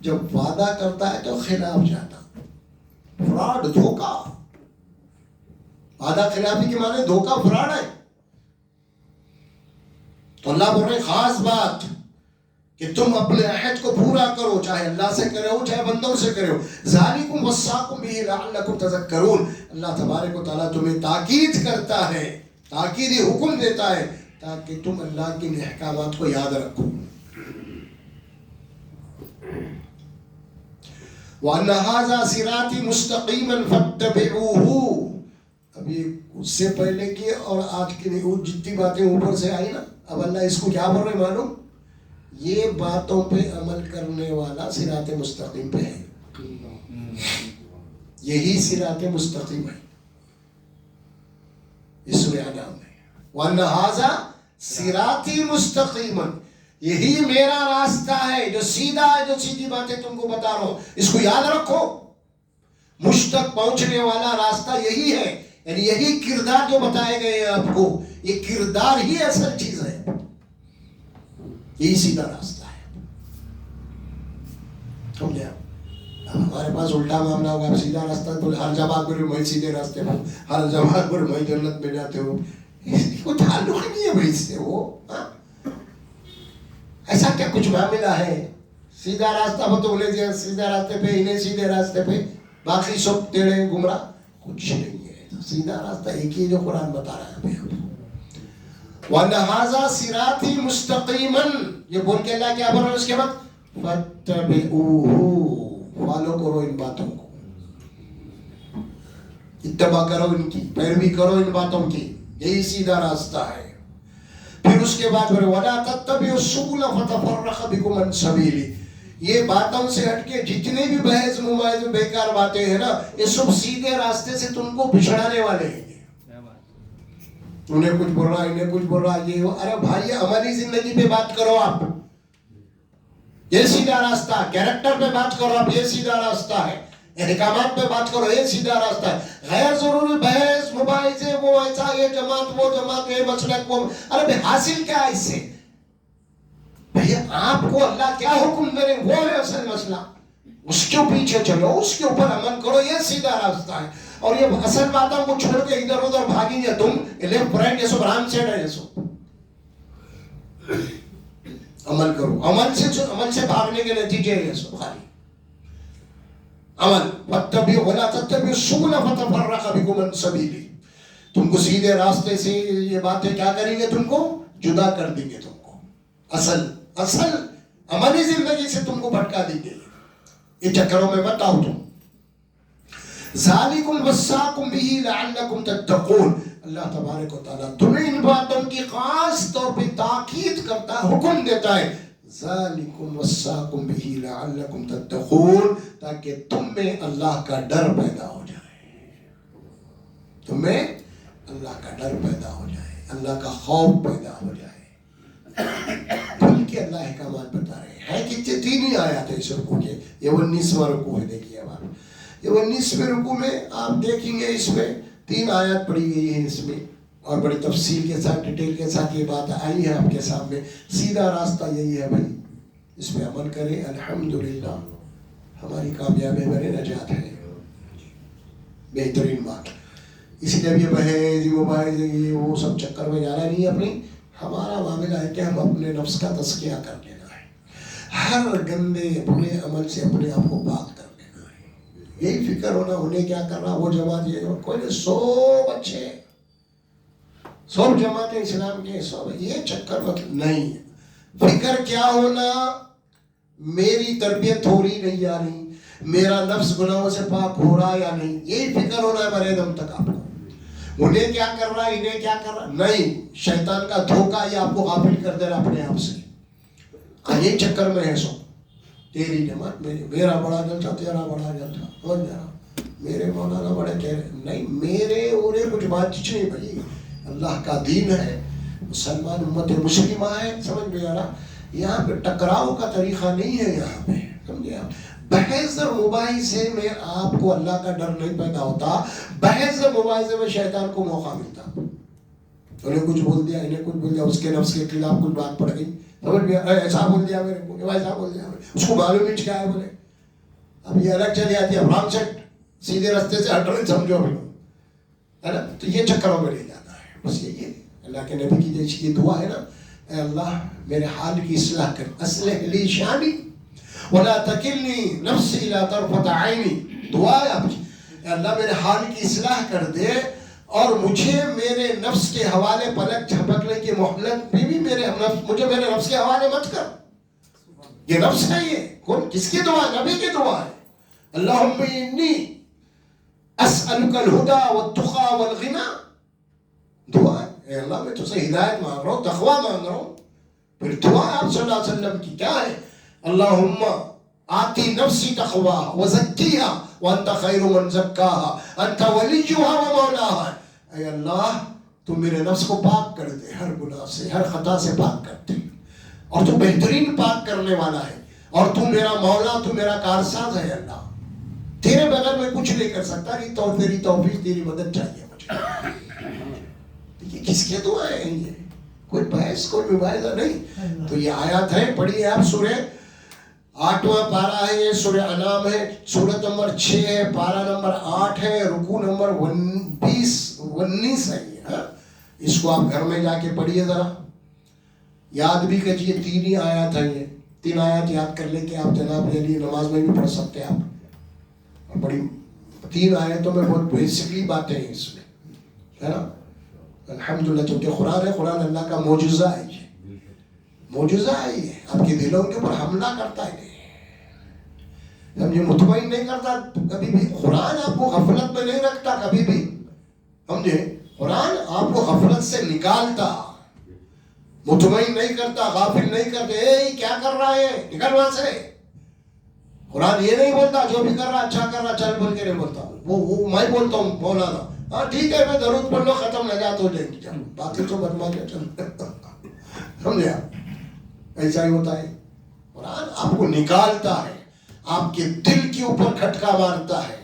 جب وعدہ کرتا ہے تو خلاف جاتا. فراڈ, دھوکہ. وعدہ خلافی کے معنی دھوکہ, فراڈ ہے. تو اللہ بول رہے خاص بات کہ تم اپنے عہد کو پورا کرو, چاہے اللہ سے کرے ہو چاہے بندوں سے کرے ہو. ذالکم وصاکم بہ لعلکم تذکرون. اللہ تبارک و تعالیٰ تمہیں تاکید کرتا ہے, تاکیدی حکم دیتا ہے تاکہ تم اللہ کے احکامات کو یاد رکھو. وَأَنَّ هَذَا صِرَاطِي مُسْتَقِيمًا فَاتَّبِعُوهُ. ابھی اس سے پہلے کی اور آج کی جتنی باتیں اوپر سے آئی نا, اب اللہ اس کو کیا بول رہے معلوم, یہ باتوں پہ عمل کرنے والا صراط مستقیم پہ ہے. یہی صراط مستقیم ہے اس سورہ انعام میں. وَأَنَّ هَذَا صِرَاطِي مُسْتَقِيمًا, یہی میرا راستہ ہے جو سیدھا ہے, جو سیدھی باتیں تم کو بتا رہا ہوں, اس کو یاد رکھو. مجھ تک پہنچنے والا راستہ یہی ہے, یعنی یہی کردار جو بتائے گئے ہیں آپ کو, یہ کردار ہی اصل چیز ہے, یہی سیدھا راستہ ہے. سمجھے آپ؟ ہمارے پاس الٹا معاملہ ہوگا, سیدھا راستہ تو ہر جماعت پر میں سیدھے راستے پر, ہر جماعت پر میں جنت میں جاتے ہو, کوئی تعلق نہیں ہے بھائی اس سے. وہ ایسا کیا کچھ معاملہ ہے؟ سیدھا راستہ بتو لے جائے, سیدھا راستے پہ انہیں سیدھے راستے پہ, باقی سب ٹیڑے گمراہ, کچھ نہیں ہے. سیدھا راستہ ایک ہی جو قرآن بتا رہا ہے. وَأَنَّ هَذَا صِرَاطِي مُسْتَقِيمًا, یہ بول کے اللہ کیا بول رہا ہے اس کے بعد, فَاتَّبِعُوهُ, فالو کرو ان باتوں کو, اتباع کرو ان کی, پیروی کرو ان باتوں کی, یہی سیدھا راستہ ہے. پھر اس کے بعد وَلَا تَتَّبِعُوا السُّبُلَ فَتَفَرَّقَ بِكُمْ عَنْ سَبِيلِهِ. یہ باتوں سے ہٹ کے جتنے بھی بحث مباحث میں بیکار باتیں ہیں نا, یہ سب سیدھے راستے سے تم کو بچھڑانے والے ہیں. انہیں کچھ بول رہا, انہیں کچھ بول رہا, یہ ارے بھائی عملی زندگی پہ بات کرو آپ. یہ سیدھا راستہ. کیریکٹر پہ بات کرو آپ، یہ سیدھا راستہ ہے. احکامات پہ بات کرو، یہ سیدھا راستہ ہے. غیر ضروری بحث مباحثے، وہ ایسا، یہ جماعت وہ جماعت، یہ مسلک وہ. ارے بھائی حاصل کیا ہے اس سے؟ بھیا آپ کو اللہ کیا حکم دے رہے وہ ہے اصل مسئلہ. اس کے پیچھے چلو، اس کے اوپر عمل کرو، یہ سیدھا راستہ ہے. اور یہ اصل باتوں کو چھوڑ کے ادھر ادھر بھاگیں گے تم، لیفٹ رائٹ یہ سب رانگ سائڈ ہے. یہ سب عمل کرو. عمل سے بھاگنے کے نتیجے یہ سب خالی عمل. وَاتَّبِعُوا وَلَا تَتَّبِعُوا السُّبُلَ فَتَفَرَّقَ بِكُمْ عَنْ سَبِيلِهِ. تم کو سیدھے راستے سے یہ باتیں کیا کریں گے؟ تم کو جدا کر دیں گے. تم کو اصل عملی زندگی سے تم کو بھٹکا دیں گے. یہ چکروں میں مت آؤ تم. ذَلِكُمْ وَصَّاكُمْ بِهِ لَعَلَّكُمْ تَتَّقُونَ. اللہ تبارک و تعالیٰ تمہیں ان باتوں کی خاص طور پہ تاکید کرتا ہے، حکم دیتا ہے. ذَلِكُمْ وَصَّاكُمْ بِهِ لَعَلَّكُمْ تَتَّقُونَ، تاکہ تم میں اللہ کا ڈر پیدا ہو جائے. تمہیں اللہ کا ڈر پیدا ہو جائے، اللہ کا خوف پیدا ہو جائے. کھل کے اللہ احکامات بتا رہے ہیں. کتنے 3 ہی آیات ہیں اس رکوع کے. یہ 19واں رکوع ہے. دیکھیے اب آپ یہ 19ویں رکوع میں آپ دیکھیں گے اس میں 3 آیات پڑھی گئی ہیں اس میں، اور بڑی تفصیل کے ساتھ ڈیٹیل کے ساتھ یہ بات آئی ہے آپ کے سامنے. سیدھا راستہ یہی ہے بھائی، اس پہ عمل کریں. الحمدللہ ہماری کامیابی ہماری نجات ہے. بہترین بات. اس لیے اب یہ بحث مباحث یہ وہ سب چکر میں جانا نہیں ہے. اپنی ہمارا معاملہ ہے کہ ہم اپنے نفس کا تزکیہ کر لینا ہے. ہر گندے برے عمل سے اپنے آپ کو پاک کر لینا ہے. یہی فکر ہونا انہیں کیا کر رہا، وہ جماعت یہ کوئی نہیں، 100 اچھے 100 جماعتیں اسلام کے 100، یہ چکر مطلب نہیں ہے. فکر کیا ہونا، میری تربیت ہو رہی نہیں یا نہیں، میرا نفس گناہوں سے پاک ہو رہا یا نہیں، یہی فکر ہونا ہے مرے دم تک آپ کو. انہیں کیا کر رہا ہے، انہیں کیا کر رہا نہیں. شیطان کا دھوکہ یہ آپ کو غافل کر دے رہا اپنے آپ سے. یہ چکر میں ہے سو تیری جماعت میرا بڑا جلسہ تیرا بڑا جلسہ، سمجھ جا رہا، میرے مولانا بڑے تیرے نہیں، میرے اورے کچھ بات چیز نہیں بھائی. اللہ کا دین ہے، مسلمان امت مسلمہ ہے. سمجھ میں آ رہا، یہاں پہ ٹکراؤ کا طریقہ نہیں ہے. یہاں پہ سمجھے آپ، بحث اور مباحثے میں آپ کو اللہ کا ڈر نہیں پیدا ہوتا. بحث اور مباحثے میں شیطان کو موقع ملتا. انہیں کچھ بول دیا، انہیں کچھ بول دیا، اس کے نفس کے خلاف کچھ بات پڑ گئی، سمجھ گیا ایسا بول دیا میرے کو، ویسا بول دیا. اس کو معلوم نہیں کیا ہے بولے. اب یہ الگ چلی آتی ہے، رانگ سیٹ، سیدھے راستے سے ہٹ رہے سمجھو ابھی ہے نا. تو یہ چکروں میں لے جانا ہے. بس یہی ہے اللہ کے نبی کی جیسی یہ دعا ہے نا، اے اللہ میرے حال کی اصلاح کر، اصلح لی شانی ولا تکلنی نفسی الی طرفۃ عینی. دعا ہے آپ کی، اے اللہ میرے حال کی اصلاح کر دے اور مجھے میرے نفس کے حوالے پلک جھپکنے کی مہلت بھی میرے نفس، مجھے میرے نفس کے حوالے مت کر. یہ نفس ہے، یہ کون کس کی دعا ہے؟ نبی کی دعا ہے. اللہم انی اسألک الہدی والتقی والغنی. دعا ہے اے اللہ میں تجھ سے ہدایت مانگ رہا ہوں، تقوی مانگ رہا ہوں. پھر دعا آپ صلی اللہ علیہ وسلم کی کیا ہے؟ اللہم آتی نفسی تقویٰ وزکیہا وانت خیر من زکاہا انت ولیہا ومولاہا. اے اللہ تو میرے نفس کو پاک کر دے، ہر گناہ سے ہر خطا سے پاک کر دے، اور تو بہترین پاک کرنے والا ہے، اور تو میرا مولا، تو میرا کارساز ہے. اللہ تیرے بغیر میں کچھ نہیں کر سکتا، تیری توفیق تیری مدد چاہیے مجھے. یہ کس کے دعائیں ہیں؟ یہ کوئی بحث کوئی مباحثہ نہیں. تو یہ آیات ہے، پڑھیے آپ. سورہ 8واں پارہ ہے، یہ سورہ انعام ہے، سورت نمبر 6 ہے، پارہ نمبر 8 ہے، رکوع نمبر 19 ہے یہ. اس کو آپ گھر میں جا کے پڑھیے، ذرا یاد بھی کیجیے. 3 ہی آیات ہیں یہ، 3 آیات یاد کر لیں کہ آپ جناب علی نماز میں بھی پڑھ سکتے ہیں آپ. اور بڑی 3 آیتوں میں بہت بیسکلی باتیں ہیں اس میں، ہے نا. الحمدللہ چونکہ قرآن ہے، قرآن اللہ کا معجزہ ہے. یہ معجزہ ہے، یہ آپ کے دلوں کے اوپر حملہ کرتا ہے، سمجھے، مطمئن نہیں کرتا کبھی بھی. قرآن آپ کو غفلت میں نہیں رکھتا کبھی بھی، سمجھے. قرآن آپ کو غفلت سے نکالتا، مطمئن نہیں کرتا، غافل نہیں کرتا. اے کیا کر رہا ہے، نکل وہاں سے. قرآن یہ نہیں بولتا جو بھی کر رہا اچھا کر رہا چل بول کے نہیں بولتا. وہ میں بولتا ہوں مولانا، ہاں ٹھیک ہے میں درود پڑھ لو ختم نجات ہو جائے گی، چل باقی تو بدما کے چل. سمجھے آپ، ایسا ہی ہوتا ہے. قرآن آپ کو نکالتا ہے، آپ کے دل کے اوپر کھٹکا مارتا ہے،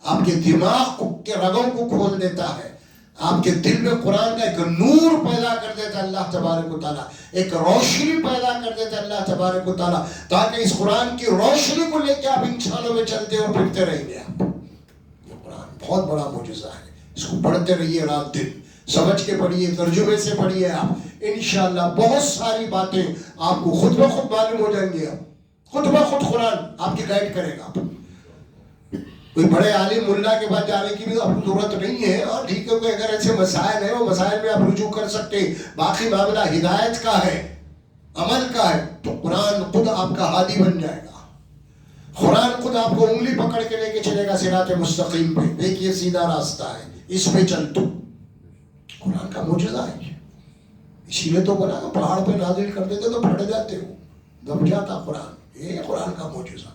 آپ کے دماغ کے رگوں کو کھول دیتا ہے، آپ کے دل میں قرآن کا ایک نور پیدا کر دیتا ہے اللہ تبارک و تعالیٰ، ایک روشنی پیدا کر دیتا ہے اللہ تبارک و تعالیٰ، تاکہ اس قرآن کی روشنی کو لے کے آپ انسانوں میں چلتے اور پھرتے رہیں گے. آپ یہ قرآن بہت بڑا معجزہ ہے، اس کو پڑھتے رہیے رات دن، سمجھ کے پڑھیے، ترجمے سے پڑھیے. آپ انشاءاللہ بہت ساری باتیں آپ کو خود بخود معلوم ہو جائیں گے. آپ خود بخود قرآن آپ کی گائیڈ کرے گا. کوئی بڑے عالم ملا کے پاس جانے کی بھی آپ کو ضرورت نہیں ہے. اور ٹھیک ہے، اگر ایسے مسائل ہیں، وہ مسائل میں آپ رجوع کر سکتے، باقی معاملہ ہدایت کا ہے، عمل کا ہے، تو قرآن خود آپ کا ہادی بن جائے گا. قرآن خود آپ کو انگلی پکڑ کے لے کے چلے گا صراط مستقیم پہ. دیکھیے سیدھا راستہ ہے، اس پہ چل. تو قرآن کا معجزہ ہے. اسی لیے تو بنا پہاڑ پہ نازل کر دیتے تو پھٹ جاتے ہو، دب جاتا قرآن. یہ قرآن کا معجزہ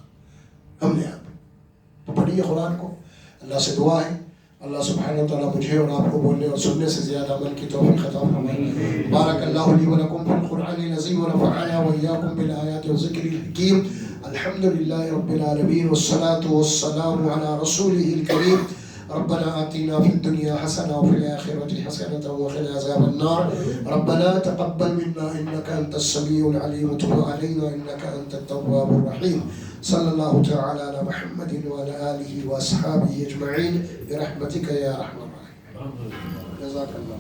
ہم نے. آپ تو پڑھیے قرآن کو. اللہ سے دعا ہے اللہ سبحانہ و تعالیٰ مجھے اور آپ کو بولنے اور سننے سے زیادہ عمل کی توفیق عطا فرمائے. بارک اللہ لی و لکم فی القرآن العظیم ونفعنا وإیاکم بالآیات والذکر الحکیم. الحمد للہ رب العالمین والصلاة والسلام علی رسولہ الکریم. ربنا آتنا في الدنيا حسنة وفي الآخرة حسنة وقنا عذاب النار. ربنا تقبل منا إنك أنت السميع العليم وتب علينا إنك أنت التواب الرحيم. صلى الله تعالى على محمد وعلى آله وأصحابه أجمعين برحمتك يا أرحم الراحمين. جزاك الله.